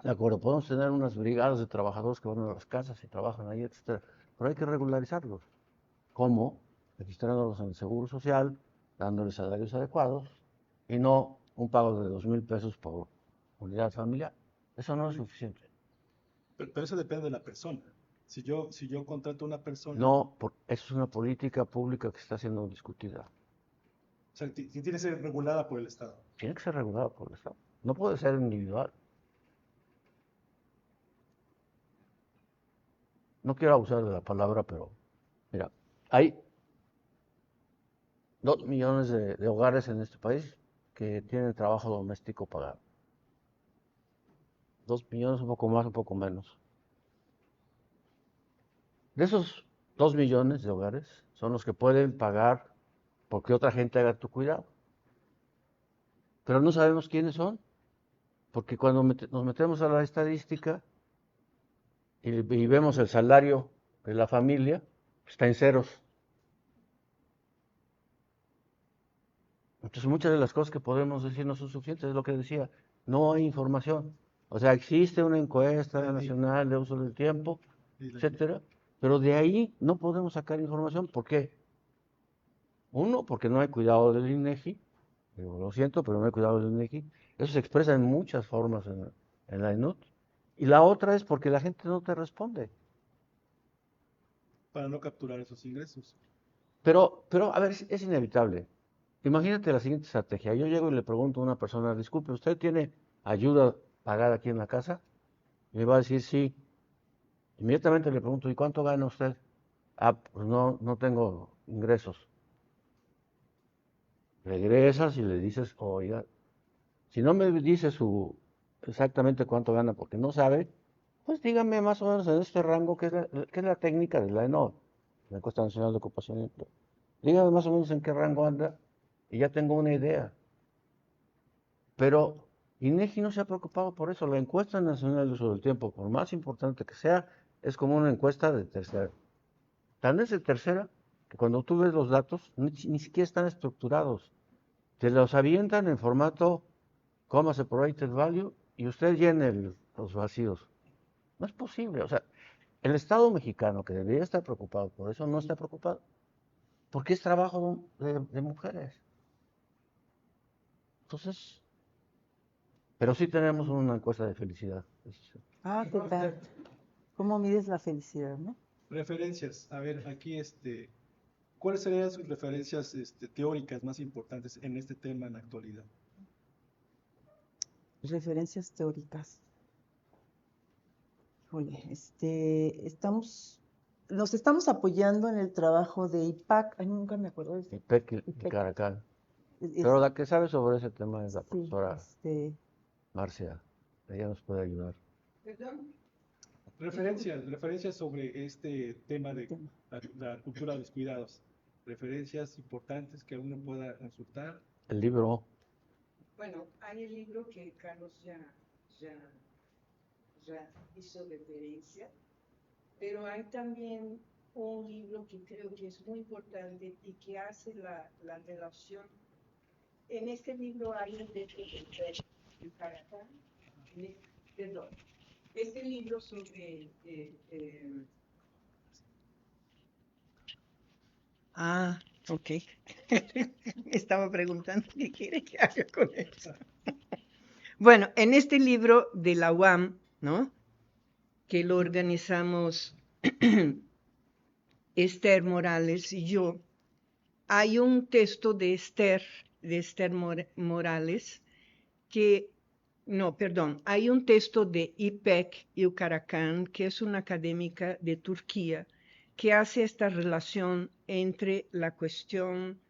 [SPEAKER 4] De acuerdo, podemos tener unas brigadas de trabajadores que van a las casas y trabajan ahí, etcétera, pero hay que regularizarlos. ¿Cómo? Registrándolos en el Seguro Social, dándoles salarios adecuados y no un pago de 2,000 pesos por unidad familiar. Eso no es suficiente.
[SPEAKER 1] Pero eso depende de la persona. Si yo contrato a una persona,
[SPEAKER 4] No, eso es una política pública que está siendo discutida.
[SPEAKER 1] o sea, tiene que ser regulada por el Estado.
[SPEAKER 4] Tiene que ser regulada por el Estado. No puede ser individual. No quiero abusar de la palabra, pero mira, hay 2 millones de hogares en este país que tienen trabajo doméstico pagado. 2 millones, un poco más, un poco menos. De esos 2 millones de hogares son los que pueden pagar porque otra gente haga tu cuidado. Pero no sabemos quiénes son, porque cuando nos metemos a la estadística y vemos el salario de la familia, está en ceros. Entonces muchas de las cosas que podemos decir no son suficientes, es lo que decía, no hay información. O sea, existe una encuesta nacional de uso del tiempo, etcétera, pero de ahí no podemos sacar información. ¿Por qué? Uno, porque no hay cuidado del INEGI. Digo, lo siento, pero no hay cuidado del INEGI. Eso se expresa en muchas formas en la INUT. Y la otra es porque la gente no te responde.
[SPEAKER 1] Para no capturar esos ingresos.
[SPEAKER 4] Pero a ver, es inevitable. Imagínate la siguiente estrategia. Yo llego y le pregunto a una persona, disculpe, ¿usted tiene ayuda pagada aquí en la casa? Y me va a decir sí. Inmediatamente le pregunto, ¿y cuánto gana usted? Ah, pues no tengo ingresos. Regresas y le dices, oiga, si no me dice exactamente cuánto gana porque no sabe, pues dígame más o menos en este rango, que es la técnica de la ENOE, la Encuesta Nacional de Ocupación y Empleo. Dígame más o menos en qué rango anda y ya tengo una idea. Pero INEGI no se ha preocupado por eso. La encuesta nacional de uso del tiempo, por más importante que sea, es como una encuesta de tercera. Tan es de tercera que cuando tú ves los datos, ni siquiera están estructurados. Te los avientan en formato comma separated value y usted llene los vacíos. No es posible. O sea, el Estado mexicano, que debería estar preocupado por eso, no está preocupado. Porque es trabajo de mujeres. Entonces, pero sí tenemos una encuesta de felicidad.
[SPEAKER 3] Ah, ¿qué tal? ¿Cómo mides la felicidad, no?
[SPEAKER 1] Referencias. A ver, aquí ¿cuáles serían sus referencias teóricas más importantes en este tema en la actualidad?
[SPEAKER 3] Referencias teóricas. Híjole, nos estamos apoyando en el trabajo de IPAC. Ay, nunca me acuerdo de eso.
[SPEAKER 4] IPEC y Caracal.
[SPEAKER 3] Es-
[SPEAKER 4] Pero la que sabe sobre ese tema es la
[SPEAKER 3] sí,
[SPEAKER 4] profesora Marcia. Ella nos puede ayudar.
[SPEAKER 1] Referencias sobre este tema de la cultura de los cuidados. Referencias importantes que uno pueda consultar.
[SPEAKER 4] El libro.
[SPEAKER 5] Bueno, hay el libro que Carlos ya hizo referencia, pero hay también un libro que creo que es muy importante y que hace la relación. En este libro hay un texto de Caracas, perdón, este libro sobre ok. Estaba preguntando qué quiere que haga con eso. Bueno, en este libro de la UAM, ¿no? Que lo organizamos Esther Morales y yo, hay un texto de Esther Morales, hay un texto de İpek Ilkaracan, que es una académica de Turquía, que hace esta relación entre la cuestión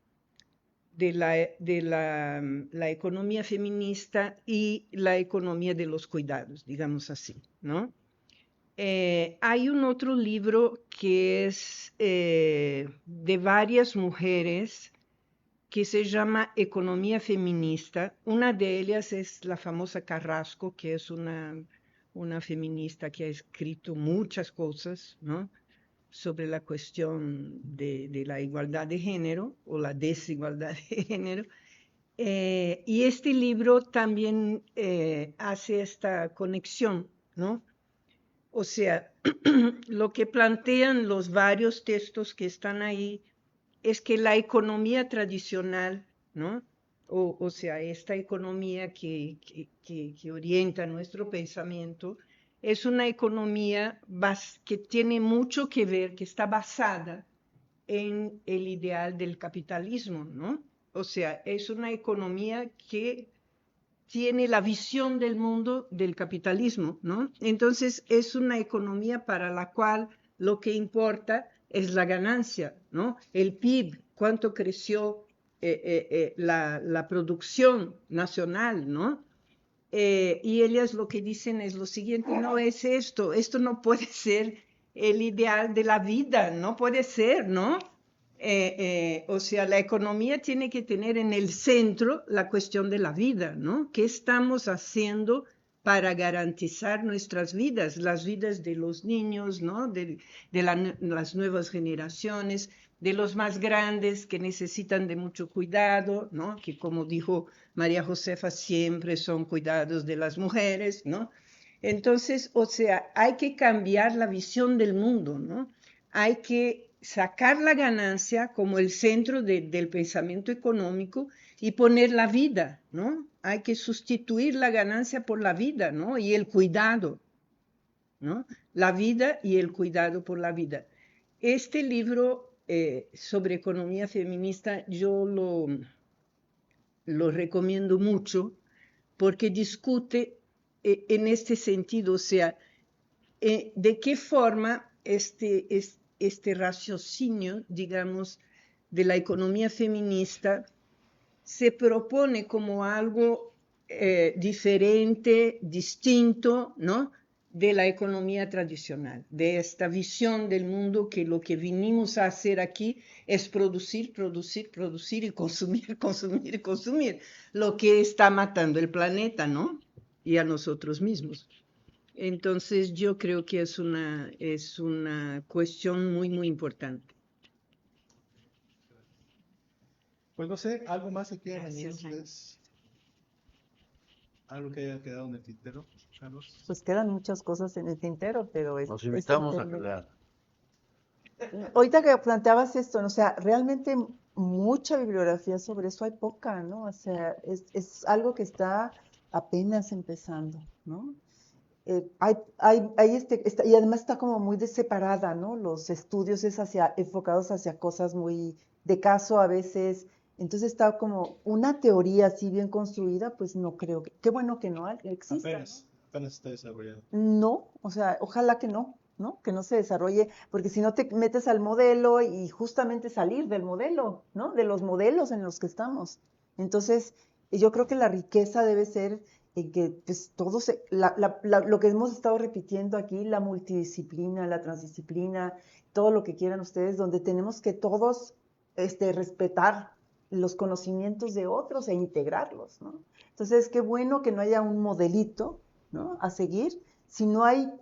[SPEAKER 5] de la economía feminista y la economía de los cuidados, digamos así, ¿no? Hay un otro libro que es de varias mujeres que se llama Economía Feminista. Una de ellas es la famosa Carrasco, que es una feminista que ha escrito muchas cosas, ¿no? Sobre la cuestión de la igualdad de género o la desigualdad de género. Y este libro también hace esta conexión, ¿no? O sea, lo que plantean los varios textos que están ahí es que la economía tradicional, ¿no? O sea, esta economía que orienta nuestro pensamiento, es una economía que tiene mucho que ver, que está basada en el ideal del capitalismo, ¿no? O sea, es una economía que tiene la visión del mundo del capitalismo, ¿no? Entonces es una economía para la cual lo que importa es la ganancia, ¿no? El PIB, cuánto creció la producción nacional, ¿no? Y ellas lo que dicen es lo siguiente: no es esto no puede ser el ideal de la vida, no puede ser, ¿no? O sea, la economía tiene que tener en el centro la cuestión de la vida, ¿no? ¿Qué estamos haciendo para garantizar nuestras vidas, las vidas de los niños, ¿no? Las nuevas generaciones, de los más grandes que necesitan de mucho cuidado, ¿no? Que, como dijo María Josefa, siempre son cuidados de las mujeres, ¿no? Entonces, o sea, hay que cambiar la visión del mundo, ¿no? Hay que sacar la ganancia como el centro del pensamiento económico y poner la vida, ¿no? Hay que sustituir la ganancia por la vida, ¿no? Y el cuidado, ¿no? La vida y el cuidado por la vida. Este libro sobre economía feminista yo lo recomiendo mucho porque discute en este sentido, o sea, de qué forma este raciocinio, digamos, de la economía feminista se propone como algo diferente, distinto, ¿no? De la economía tradicional, de esta visión del mundo que lo que vinimos a hacer aquí es producir, producir, producir y consumir, consumir y consumir, lo que está matando el planeta, ¿no? Y a nosotros mismos. Entonces yo creo que es una cuestión muy, muy importante.
[SPEAKER 1] Pues no sé, ¿algo más que quieran añadir
[SPEAKER 5] Gracias, Jaime.
[SPEAKER 1] ustedes? ¿Algo que haya quedado en el tintero, Carlos?
[SPEAKER 3] Pues quedan muchas cosas en el tintero, pero
[SPEAKER 4] Nos invitamos a que
[SPEAKER 3] entender.
[SPEAKER 4] lean.
[SPEAKER 3] Ahorita que planteabas esto, ¿no? O sea, realmente mucha bibliografía sobre eso hay poca, ¿no? O sea, es algo que está apenas empezando, ¿no? Y además está como muy separada, ¿no? Los estudios enfocados hacia cosas muy de caso a veces. Entonces está como una teoría así bien construida, pues no creo qué bueno que no exista,
[SPEAKER 1] Apenas, apenas está desarrollado.
[SPEAKER 3] no, o sea, ojalá que no, ¿no? Que no se desarrolle, porque si no te metes al modelo y justamente salir del modelo, ¿no? De los modelos en los que estamos. Entonces, yo creo que la riqueza debe ser en que pues, lo que hemos estado repitiendo aquí, la multidisciplina, la transdisciplina, todo lo que quieran ustedes, donde tenemos que todos respetar los conocimientos de otros e integrarlos, ¿no? Entonces, qué bueno que no haya un modelito, ¿no? A seguir, si no hay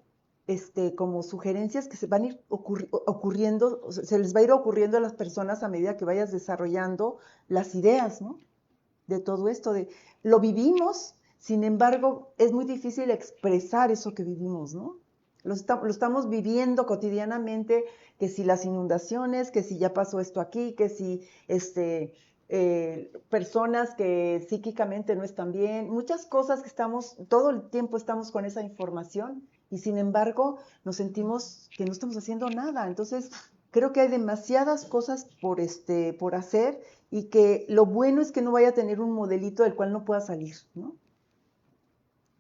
[SPEAKER 3] como sugerencias que se van a ir ocurriendo, o sea, se les va a ir ocurriendo a las personas a medida que vayas desarrollando las ideas, ¿no? De todo esto, lo vivimos, sin embargo, es muy difícil expresar eso que vivimos, ¿no? Lo estamos viviendo cotidianamente, que si las inundaciones, que si ya pasó esto aquí, que si personas que psíquicamente no están bien, muchas cosas que todo el tiempo estamos con esa información y sin embargo nos sentimos que no estamos haciendo nada. Entonces, creo que hay demasiadas cosas por hacer y que lo bueno es que no vaya a tener un modelito del cual no pueda salir, ¿no?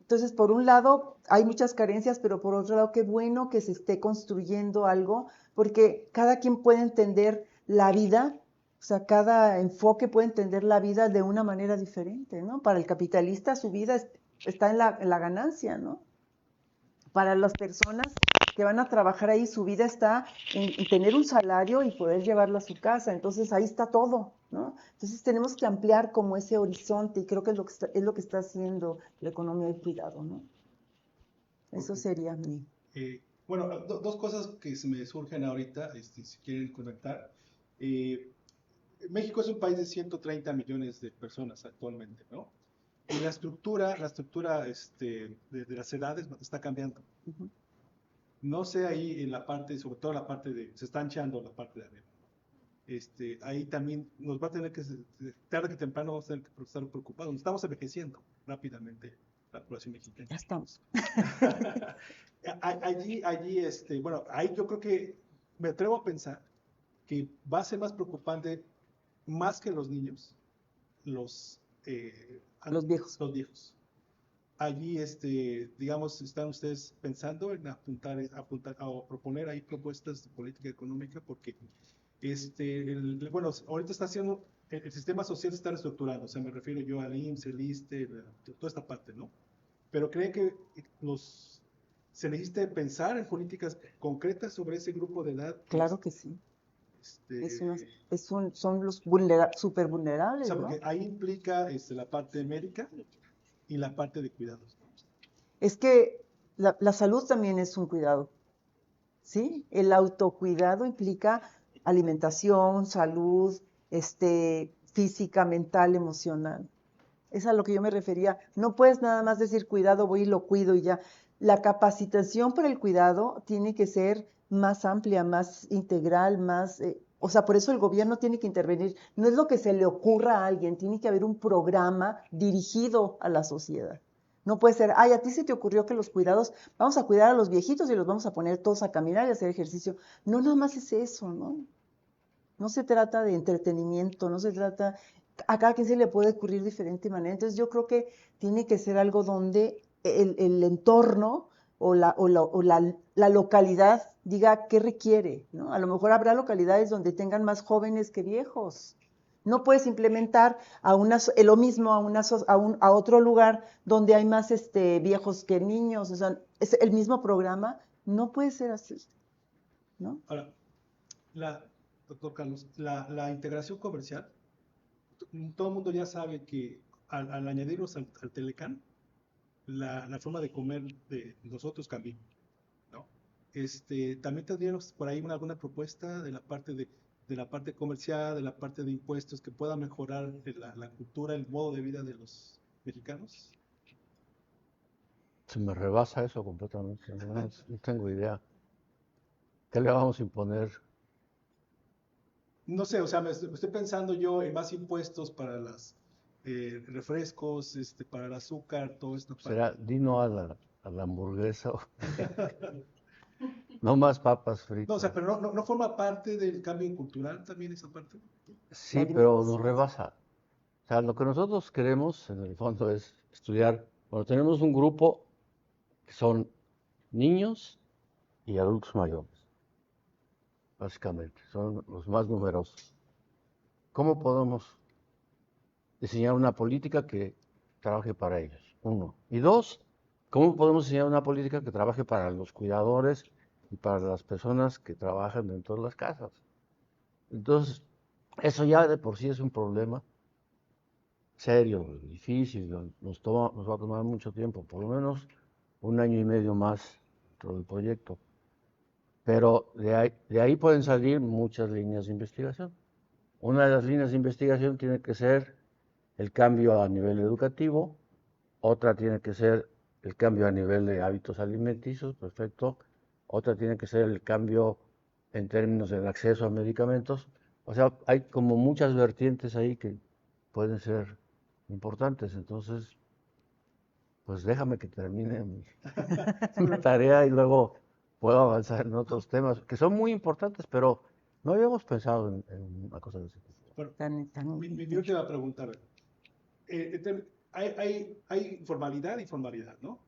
[SPEAKER 3] Entonces, por un lado, hay muchas carencias, pero por otro lado, qué bueno que se esté construyendo algo, porque cada quien puede entender la vida, o sea, cada enfoque puede entender la vida de una manera diferente, ¿no? Para el capitalista, su vida está en la ganancia, ¿no? Para las personas que van a trabajar ahí, su vida está en tener un salario y poder llevarlo a su casa. Entonces ahí está todo, ¿no? Entonces tenemos que ampliar como ese horizonte y creo que es lo que está haciendo la economía del cuidado, ¿no? Eso
[SPEAKER 1] Ok.
[SPEAKER 3] sería mi...
[SPEAKER 1] Bueno, dos cosas que se me surgen ahorita, si quieren conectar. Eh, México es un país de 130 millones de personas actualmente, ¿no? Y la estructura de las edades está cambiando.
[SPEAKER 3] Ujú.
[SPEAKER 1] No sé ahí en la parte, sobre todo la parte se está anchando la parte de arriba. Ahí también nos va a tener que, tarde que temprano vamos a tener que estar preocupados. Nos estamos envejeciendo rápidamente la población mexicana.
[SPEAKER 3] Ya estamos.
[SPEAKER 1] Bueno, ahí yo creo que me atrevo a pensar que va a ser más preocupante, más que los niños, los,
[SPEAKER 3] Los viejos.
[SPEAKER 1] los viejos. Allí, digamos, ¿están ustedes pensando en apuntar o proponer ahí propuestas de política económica? Porque, bueno, ahorita está haciendo, el sistema social está reestructurando, o sea, me refiero yo al IMSS, el ISSSTE, toda esta parte, ¿no? Pero ¿creen que se necesita pensar en políticas concretas sobre ese grupo de edad?
[SPEAKER 3] Claro que sí.
[SPEAKER 1] Este,
[SPEAKER 3] Son los súper
[SPEAKER 1] o
[SPEAKER 3] vulnerables,
[SPEAKER 1] sea,
[SPEAKER 3] ¿no?
[SPEAKER 1] porque ahí implica la parte médica y la parte de cuidados.
[SPEAKER 3] Es que la salud también es un cuidado, ¿sí? El autocuidado implica alimentación, salud, física, mental, emocional. Es a lo que yo me refería. No puedes nada más decir cuidado, voy y lo cuido y ya. La capacitación para el cuidado tiene que ser más amplia, más integral, más... o sea, por eso el gobierno tiene que intervenir. No es lo que se le ocurra a alguien, tiene que haber un programa dirigido a la sociedad. No puede ser, ay, a ti se te ocurrió que los cuidados, vamos a cuidar a los viejitos y los vamos a poner todos a caminar y a hacer ejercicio. No, nada más es eso, ¿no? No se trata de entretenimiento, no se trata, a cada quien se le puede ocurrir de diferente manera. Entonces yo creo que tiene que ser algo donde el entorno o la localidad diga qué requiere, ¿no? A lo mejor habrá localidades donde tengan más jóvenes que viejos. No puedes implementar lo mismo a otro lugar donde hay más viejos que niños. O sea, es el mismo programa. No puede ser así, ¿no?
[SPEAKER 1] Ahora, doctor Carlos, la integración comercial, todo el mundo ya sabe que al añadirnos al Telecán, la forma de comer de nosotros cambió, ¿no? También tendríamos por ahí alguna propuesta de la parte comercial, de la parte de impuestos que pueda mejorar la cultura, el modo de vida de los mexicanos.
[SPEAKER 4] Se me rebasa eso completamente. No tengo idea. ¿Qué le vamos a imponer?
[SPEAKER 1] No sé, o sea, me estoy pensando yo en más impuestos para los refrescos, para el azúcar, todo esto.
[SPEAKER 4] ¿Será dino a la hamburguesa? No más papas
[SPEAKER 1] No, o sea,
[SPEAKER 4] fritas.
[SPEAKER 1] pero no forma parte del cambio cultural también esa parte.
[SPEAKER 3] La
[SPEAKER 4] Sí, pero nos
[SPEAKER 3] alimentación.
[SPEAKER 4] rebasa. O sea, lo que nosotros queremos en el fondo es estudiar. Bueno, tenemos un grupo que son niños y adultos mayores, básicamente. Son los más numerosos. ¿Cómo podemos diseñar una política que trabaje para ellos? Uno. Y dos, ¿cómo podemos diseñar una política que trabaje para los cuidadores y para las personas que trabajan dentro de las casas? Entonces, eso ya de por sí es un problema serio, difícil, nos va a tomar mucho tiempo, por lo menos un año y medio más dentro del proyecto. Pero de ahí pueden salir muchas líneas de investigación. Una de las líneas de investigación tiene que ser el cambio a nivel educativo, otra tiene que ser el cambio a nivel de hábitos alimenticios, perfecto, otra tiene que ser el cambio en términos del acceso a medicamentos. O sea, hay como muchas vertientes ahí que pueden ser importantes. Entonces, pues déjame que termine mi tarea y luego puedo avanzar en otros temas que son muy importantes, pero no habíamos pensado en una cosa de ese tipo.
[SPEAKER 1] Bueno,
[SPEAKER 3] Tan
[SPEAKER 1] mi última pregunta, a ver. Hay informalidad y formalidad, ¿no?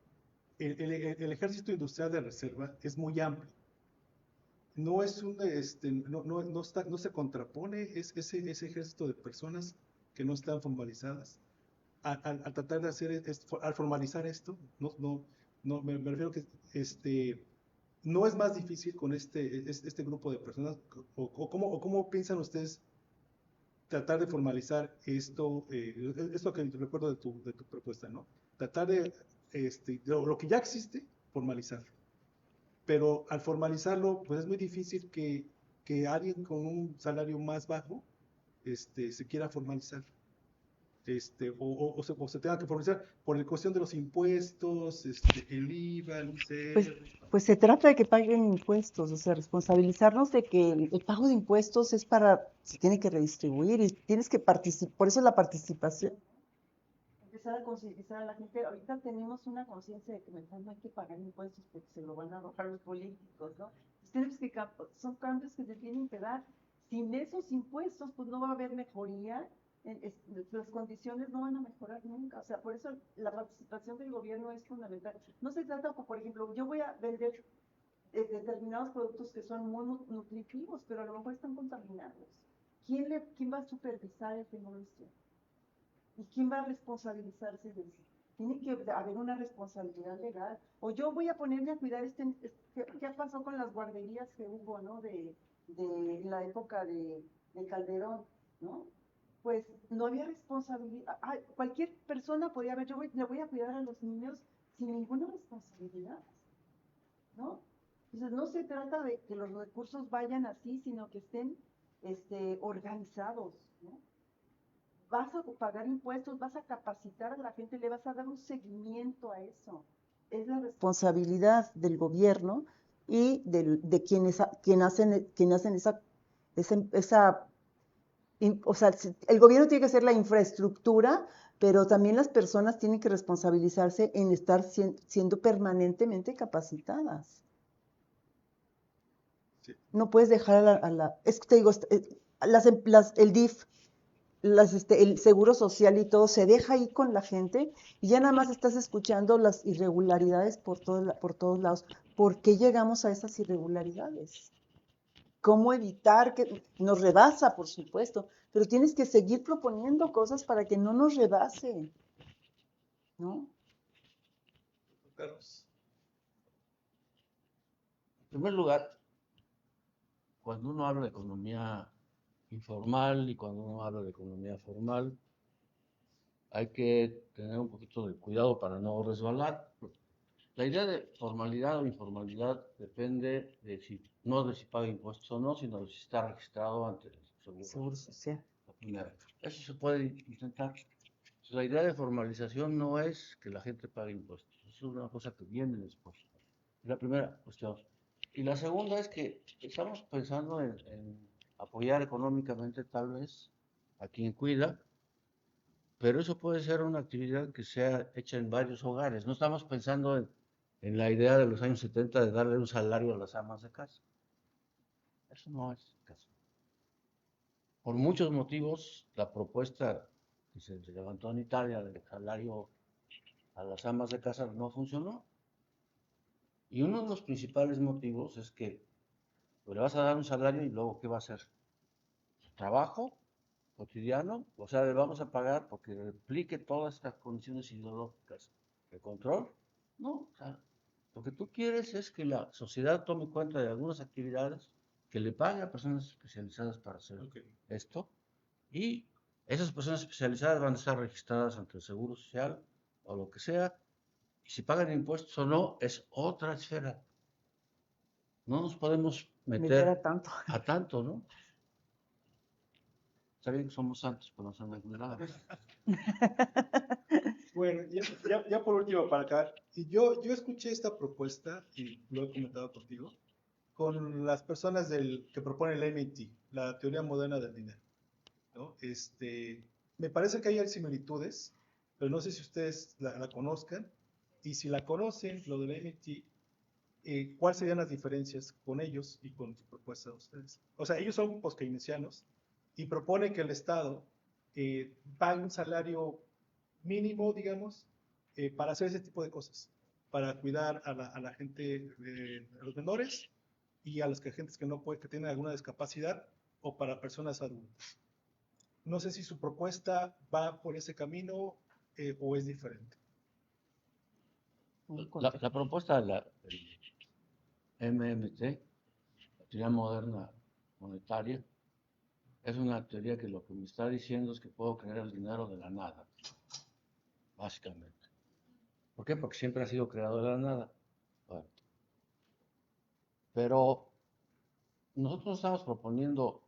[SPEAKER 1] El ejército industrial de reserva es muy amplio. No es no se contrapone ese ejército de personas que no están formalizadas. Al tratar de al formalizar esto, me refiero que no es más difícil con este grupo de personas, o cómo piensan ustedes tratar de formalizar esto, es lo que recuerdo de tu propuesta, ¿no? Tratar de, lo que ya existe, formalizarlo. Pero al formalizarlo, pues es muy difícil que alguien con un salario más bajo se quiera formalizar. O se tenga que formalizar por la cuestión de los impuestos, el IVA, el ICR.
[SPEAKER 3] Pues se trata de que paguen impuestos, o sea, responsabilizarnos de que el pago de impuestos es para, se tiene que redistribuir y tienes que participar, por eso la participación. Empezar a concientizar a la gente. Ahorita tenemos una conciencia de que mejor no hay que pagar impuestos porque se lo van a arrojar los políticos, ¿no? Son cambios que se tienen que dar. Sin esos impuestos, pues no va a haber mejoría. Las condiciones no van a mejorar nunca. O sea, por eso la participación del gobierno es fundamental. No se trata, por ejemplo, yo voy a vender determinados productos que son muy nutritivos, pero a lo mejor están contaminados. ¿Quién va a supervisar el que no lo esté? ¿Y quién va a responsabilizarse de eso? Tiene que haber una responsabilidad legal. O yo voy a ponerme a cuidar ¿qué pasó con las guarderías que hubo, ¿no? De la época de Calderón, ¿no? Pues no había responsabilidad. Cualquier persona podía haber, le voy a cuidar a los niños sin ninguna responsabilidad, ¿no? Entonces no se trata de que los recursos vayan así, sino que estén organizados, ¿no? Vas a pagar impuestos, vas a capacitar a la gente, le vas a dar un seguimiento a eso. Es la responsabilidad del gobierno y de quienes hacen esa o sea, el gobierno tiene que hacer la infraestructura, pero también las personas tienen que responsabilizarse en estar siendo permanentemente capacitadas. Sí. No puedes dejar es que te digo, el DIF, el seguro social y todo se deja ahí con la gente y ya nada más estás escuchando las irregularidades por todos lados. ¿Por qué llegamos a esas irregularidades? ¿Cómo evitar que nos rebasa, por supuesto? Pero tienes que seguir proponiendo cosas para que no nos rebase, ¿no?
[SPEAKER 1] Carlos.
[SPEAKER 4] En primer lugar, cuando uno habla de economía informal y cuando uno habla de economía formal, hay que tener un poquito de cuidado para no resbalar. La idea de formalidad o informalidad depende no de si paga impuestos o no, sino de si está registrado ante el Seguro
[SPEAKER 3] Social.
[SPEAKER 4] La primera. Eso se puede intentar. Entonces, la idea de formalización no es que la gente pague impuestos. Eso es una cosa que viene después. Es la primera cuestión. Y la segunda es que estamos pensando en apoyar económicamente tal vez a quien cuida, pero eso puede ser una actividad que sea hecha en varios hogares. No estamos pensando en la idea de los años 70 de darle un salario a las amas de casa. Eso no es el caso. Por muchos motivos, la propuesta que se levantó en Italia del salario a las amas de casa no funcionó. Y uno de los principales motivos es que le vas a dar un salario y luego, ¿qué va a hacer? ¿Su trabajo cotidiano? O sea, le vamos a pagar porque replique todas estas condiciones ideológicas de control. No, o sea, lo que tú quieres es que la sociedad tome cuenta de algunas actividades, que le pague a personas especializadas para hacer esto, y esas personas especializadas van a estar registradas ante el Seguro Social o lo que sea, y si pagan impuestos o no, es otra esfera. No nos podemos meter a tanto, ¿no? Está bien que somos santos, pero no son vulnerables.
[SPEAKER 1] Bueno, ya por último, para acabar, yo escuché esta propuesta, y lo he comentado contigo, con las personas que propone el MIT, la teoría moderna del dinero, ¿no? Me parece que hay similitudes, pero no sé si ustedes la conozcan, y si la conocen, lo del MIT, ¿cuáles serían las diferencias con ellos y con su propuesta de ustedes? O sea, ellos son post-keynesianos y proponen que el Estado pague un salario mínimo, digamos, para hacer ese tipo de cosas, para cuidar a la gente, a los menores y a los gentes que no pueden, que tienen alguna discapacidad o para personas adultas. No sé si su propuesta va por ese camino o es diferente.
[SPEAKER 4] La propuesta del MMT, la teoría moderna monetaria, es una teoría que lo que me está diciendo es que puedo crear el dinero de la nada, básicamente. ¿Por qué? Porque siempre ha sido creado de la nada. Bueno. Pero nosotros estamos proponiendo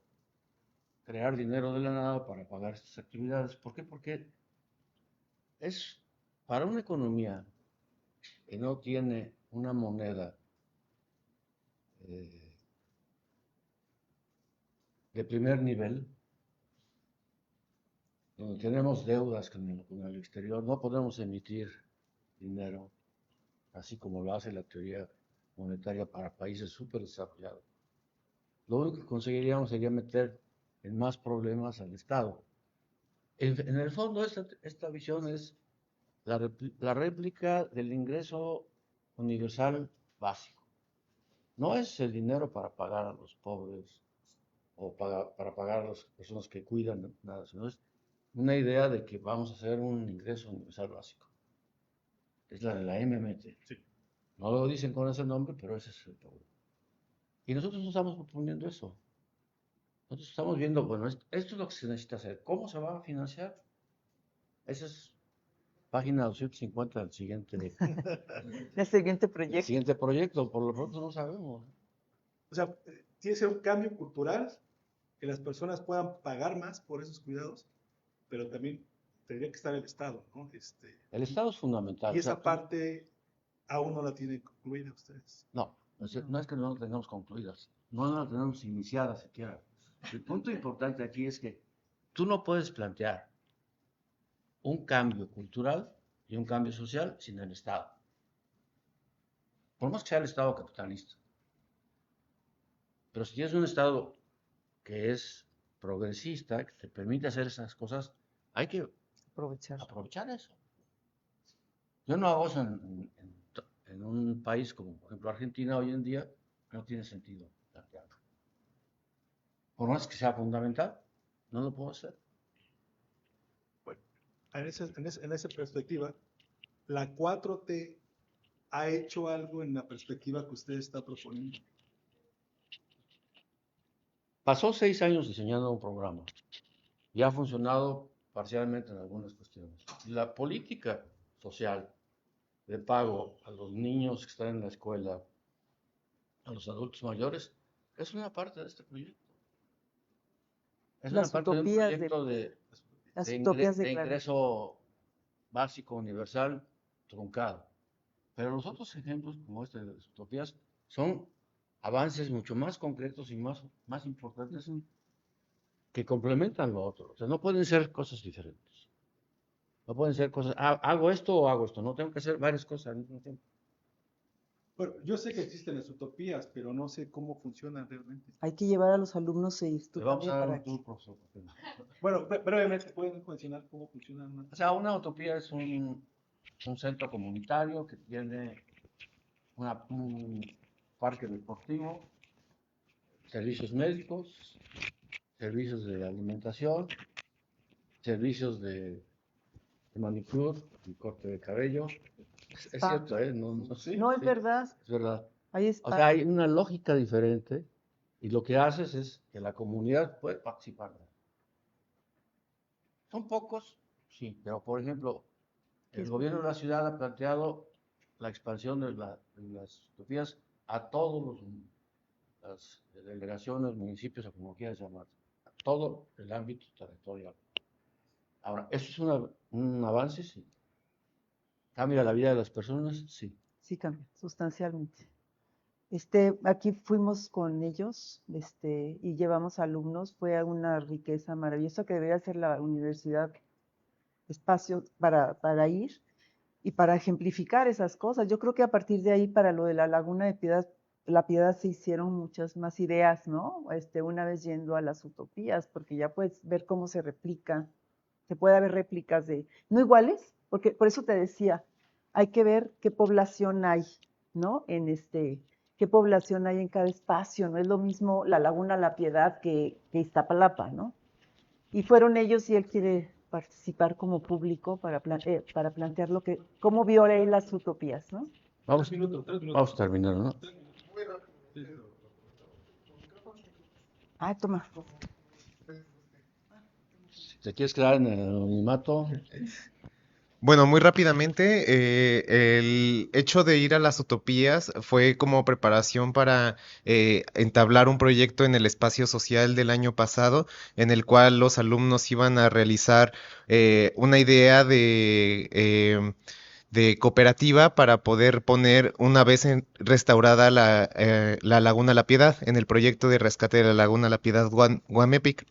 [SPEAKER 4] crear dinero de la nada para pagar estas actividades. ¿Por qué? Porque es para una economía que no tiene una moneda eh, de primer nivel, donde tenemos deudas con el exterior, no podemos emitir dinero, así como lo hace la teoría monetaria para países súper desarrollados. Lo único que conseguiríamos sería meter en más problemas al Estado. En el fondo, esta visión es la réplica del ingreso universal básico. No es el dinero para pagar a los pobres o para pagar a las personas que cuidan, nada, sino es una idea de que vamos a hacer un ingreso universal básico. Es la de la MMT.
[SPEAKER 1] Sí.
[SPEAKER 4] No lo dicen con ese nombre, pero ese es el problema. Y nosotros no estamos proponiendo eso. Nosotros estamos viendo, bueno, esto es lo que se necesita hacer. ¿Cómo se va a financiar? Esa es página 250 del
[SPEAKER 3] El siguiente
[SPEAKER 4] del
[SPEAKER 3] proyecto.
[SPEAKER 4] siguiente proyecto. Por lo pronto no sabemos.
[SPEAKER 1] O sea, tiene que ser un cambio cultural, que las personas puedan pagar más por esos cuidados, pero también tendría que estar el Estado, ¿no?
[SPEAKER 4] El Estado es fundamental.
[SPEAKER 1] Y
[SPEAKER 4] O sea,
[SPEAKER 1] esa parte aún no la tienen concluida ustedes.
[SPEAKER 4] no es que no la tengamos concluidas, no la tenemos iniciada siquiera. El punto importante aquí es que tú no puedes plantear un cambio cultural y un cambio social sin el Estado. Por más que sea el Estado capitalista. Pero si tienes un Estado que es progresista, que te permite hacer esas cosas, hay que aprovechar eso. Yo no hago eso en un país como, por ejemplo, Argentina hoy en día, no tiene sentido plantearlo. Por más que sea fundamental, no lo puedo hacer.
[SPEAKER 1] Bueno, en esa perspectiva, ¿la 4T ha hecho algo en la perspectiva que usted está proponiendo?
[SPEAKER 4] Pasó 6 años diseñando un programa y ha funcionado parcialmente en algunas cuestiones. La política social de pago a los niños que están en la escuela, a los adultos mayores, es una parte de este proyecto. Es una
[SPEAKER 3] Las
[SPEAKER 4] parte de un
[SPEAKER 3] utopías
[SPEAKER 4] proyecto
[SPEAKER 3] las
[SPEAKER 4] de
[SPEAKER 3] utopías de Clara.
[SPEAKER 4] ingreso básico universal truncado. Pero los otros ejemplos, como este de las utopías, son avances mucho más concretos y más importantes que complementan lo otro. O sea, no pueden ser cosas diferentes. No pueden ser cosas, hago esto o hago esto. No tengo que hacer varias cosas al mismo tiempo.
[SPEAKER 1] Bueno, yo sé que existen las utopías, pero no sé cómo funcionan realmente.
[SPEAKER 3] Hay que llevar a los alumnos a ir tú
[SPEAKER 4] Le vamos a
[SPEAKER 3] también
[SPEAKER 4] dar
[SPEAKER 3] para
[SPEAKER 4] un
[SPEAKER 3] que.
[SPEAKER 4] tour, profesor.
[SPEAKER 1] Bueno, brevemente, ¿pueden mencionar cómo funcionan?
[SPEAKER 4] O sea, una utopía es un centro comunitario que tiene un parque deportivo, servicios médicos, servicios de alimentación, servicios de manicure y corte de cabello. Es
[SPEAKER 3] Spa.
[SPEAKER 4] cierto, ¿eh? Sí,
[SPEAKER 3] No, es
[SPEAKER 4] sí,
[SPEAKER 3] verdad.
[SPEAKER 4] es verdad.
[SPEAKER 3] Ahí es
[SPEAKER 4] O sea, hay una lógica diferente y lo que haces es que la comunidad puede participar. Son pocos, sí, pero por ejemplo, el gobierno de la ciudad ha planteado la expansión de las utopías a todas las delegaciones, municipios o como quieras llamar, a todo el ámbito territorial. Ahora, ¿eso es un avance? Sí. ¿Cambia la vida de las personas? Sí.
[SPEAKER 3] Sí, cambia sustancialmente. Aquí fuimos con ellos, y llevamos alumnos. Fue una riqueza maravillosa que debería ser la universidad espacio para ir y para ejemplificar esas cosas. Yo creo que a partir de ahí, para lo de la Laguna de Piedad, la Piedad se hicieron muchas más ideas, ¿no? Una vez yendo a las utopías, porque ya puedes ver cómo se replica. Se puede haber réplicas no iguales, porque por eso te decía, hay que ver qué población hay, ¿no? Qué población hay en cada espacio. No es lo mismo la Laguna La Piedad que Iztapalapa, ¿no? Y fueron ellos y él quiere participar como público para plantear cómo vio él las utopías, ¿no?
[SPEAKER 4] Vamos,
[SPEAKER 1] 3 minutos, 3 minutos.
[SPEAKER 4] vamos a terminar, ¿no?
[SPEAKER 3] Ah, toma.
[SPEAKER 4] Si te quieres quedar en el anonimato,
[SPEAKER 6] Bueno, muy rápidamente, el hecho de ir a las utopías fue como preparación para entablar un proyecto en el espacio social del año pasado, en el cual los alumnos iban a realizar una idea de cooperativa para poder poner, una vez restaurada la Laguna La Piedad, en el proyecto de rescate de la Laguna La Piedad Guamepic.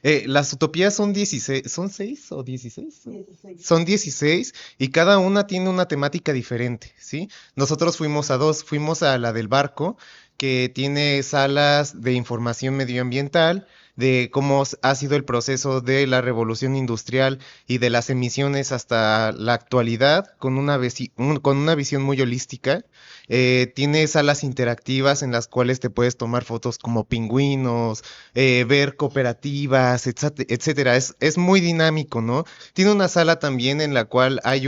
[SPEAKER 6] Las utopías son 16, ¿son 6 o 16?
[SPEAKER 3] 16.
[SPEAKER 6] Son 16 y cada una tiene una temática diferente, ¿sí? Nosotros fuimos a dos, fuimos a la del barco, que tiene salas de información medioambiental, de cómo ha sido el proceso de la revolución industrial y de las emisiones hasta la actualidad, con con una visión muy holística. Tiene salas interactivas en las cuales te puedes tomar fotos como pingüinos, ver cooperativas, etcétera. Es muy dinámico, ¿no? Tiene una sala también en la cual hay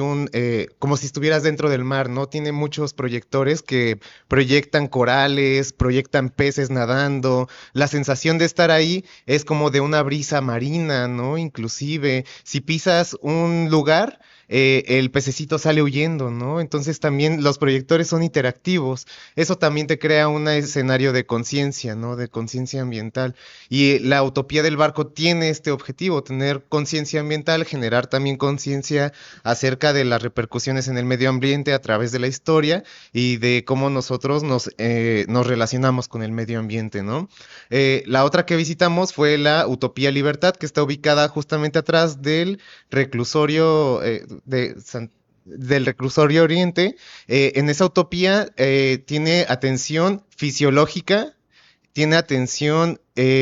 [SPEAKER 6] como si estuvieras dentro del mar, ¿no? Tiene muchos proyectores que proyectan corales, proyectan peces nadando. La sensación de estar ahí es como de una brisa marina, ¿no? Inclusive, si pisas un lugar, el pececito sale huyendo, ¿no? Entonces también los proyectores son interactivos. Eso también te crea un escenario de conciencia, ¿no? De conciencia ambiental. Y la utopía del barco tiene este objetivo, tener conciencia ambiental, generar también conciencia acerca de las repercusiones en el medio ambiente a través de la historia y de cómo nosotros nos relacionamos con el medio ambiente, ¿no? La otra que visitamos fue la Utopía Libertad, que está ubicada justamente atrás del reclusorio del reclusorio Oriente. En esa utopía tiene atención fisiológica, tiene atención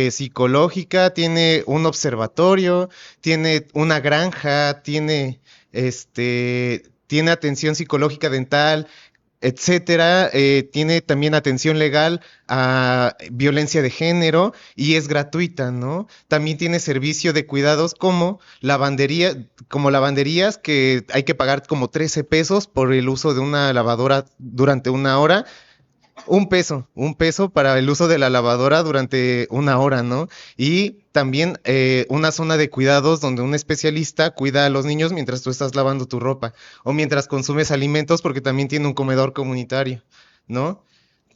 [SPEAKER 6] psicológica, tiene un observatorio, tiene una granja, tiene atención psicológica dental, etcétera. Tiene también atención legal a violencia de género y es gratuita, ¿no? También tiene servicio de cuidados como lavanderías, que hay que pagar como 13 pesos por el uso de una lavadora durante una hora. Un peso para el uso de la lavadora durante una hora, ¿no? Y también una zona de cuidados donde un especialista cuida a los niños mientras tú estás lavando tu ropa o mientras consumes alimentos, porque también tiene un comedor comunitario, ¿no?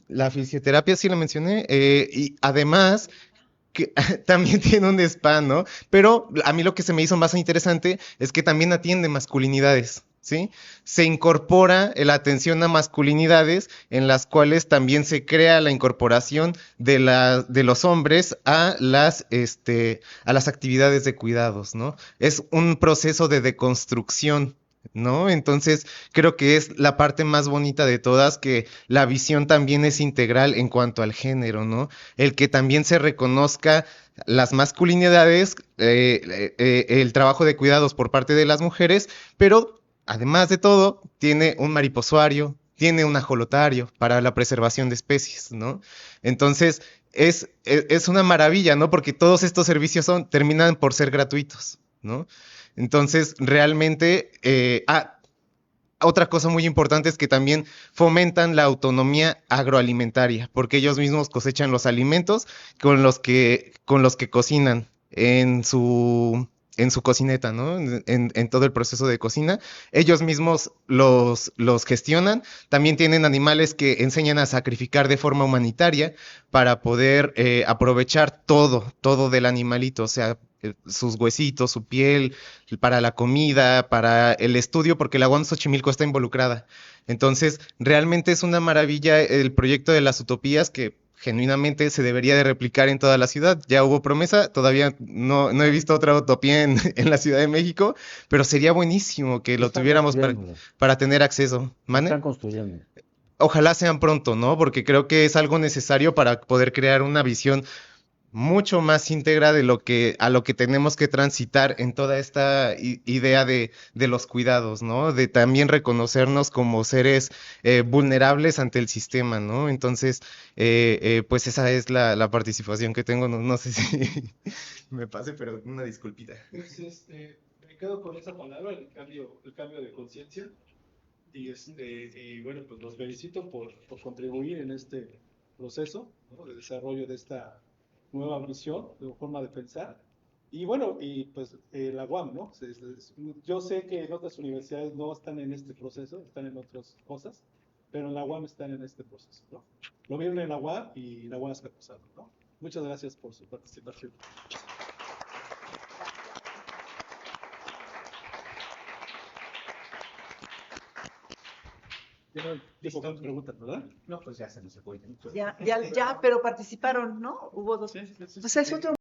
[SPEAKER 6] La fisioterapia sí la mencioné, y además que también tiene un spa, ¿no? Pero a mí lo que se me hizo más interesante es que también atiende masculinidades, ¿sí? Se incorpora la atención a masculinidades en las cuales también se crea la incorporación de los hombres a las actividades de cuidados, ¿no? Es un proceso de deconstrucción, ¿no? Entonces, creo que es la parte más bonita de todas, que la visión también es integral en cuanto al género, ¿no? El que también se reconozca las masculinidades, el trabajo de cuidados por parte de las mujeres, pero además de todo, tiene un mariposuario, tiene un ajolotario para la preservación de especies, ¿no? Entonces, es una maravilla, ¿no? Porque todos estos servicios terminan por ser gratuitos, ¿no? Entonces, realmente, otra cosa muy importante es que también fomentan la autonomía agroalimentaria, porque ellos mismos cosechan los alimentos con los que cocinan en su cocineta, ¿no? En todo el proceso de cocina. Ellos mismos los gestionan. También tienen animales que enseñan a sacrificar de forma humanitaria para poder aprovechar todo del animalito, o sea, sus huesitos, su piel, para la comida, para el estudio, porque la UAM Xochimilco está involucrada. Entonces, realmente es una maravilla el proyecto de las utopías, que genuinamente se debería de replicar en toda la ciudad. Ya hubo promesa, todavía no he visto otra utopía en la Ciudad de México, pero sería buenísimo que lo
[SPEAKER 7] Están
[SPEAKER 6] tuviéramos
[SPEAKER 7] construyendo,
[SPEAKER 6] para tener acceso. ¿Mane?
[SPEAKER 7] están construyendo.
[SPEAKER 6] Ojalá sean pronto, ¿no? Porque creo que es algo necesario para poder crear una visión mucho más íntegra a lo que tenemos que transitar en toda esta idea de los cuidados, ¿no? De también reconocernos como seres vulnerables ante el sistema, ¿no? Entonces, pues esa es la participación que tengo. No sé si me pase, pero una disculpita.
[SPEAKER 1] Pues, me quedo con esa palabra, el cambio de conciencia. Y bueno, pues los felicito por contribuir en este proceso, ¿no? De desarrollo de esta nueva visión, de forma de pensar. Y bueno, y pues la UAM, ¿no? Yo sé que en otras universidades no están en este proceso, están en otras cosas, pero en la UAM están en este proceso, ¿no? Lo vieron en la UAM y la UAM está pasando, ¿no? Muchas gracias por su participación. Ya no preguntas, ¿verdad?
[SPEAKER 2] No, pues ya se nos fue.
[SPEAKER 3] Ya, pero participaron, ¿no? Hubo dos.
[SPEAKER 1] Sí, sí, sí.
[SPEAKER 3] Pues es otro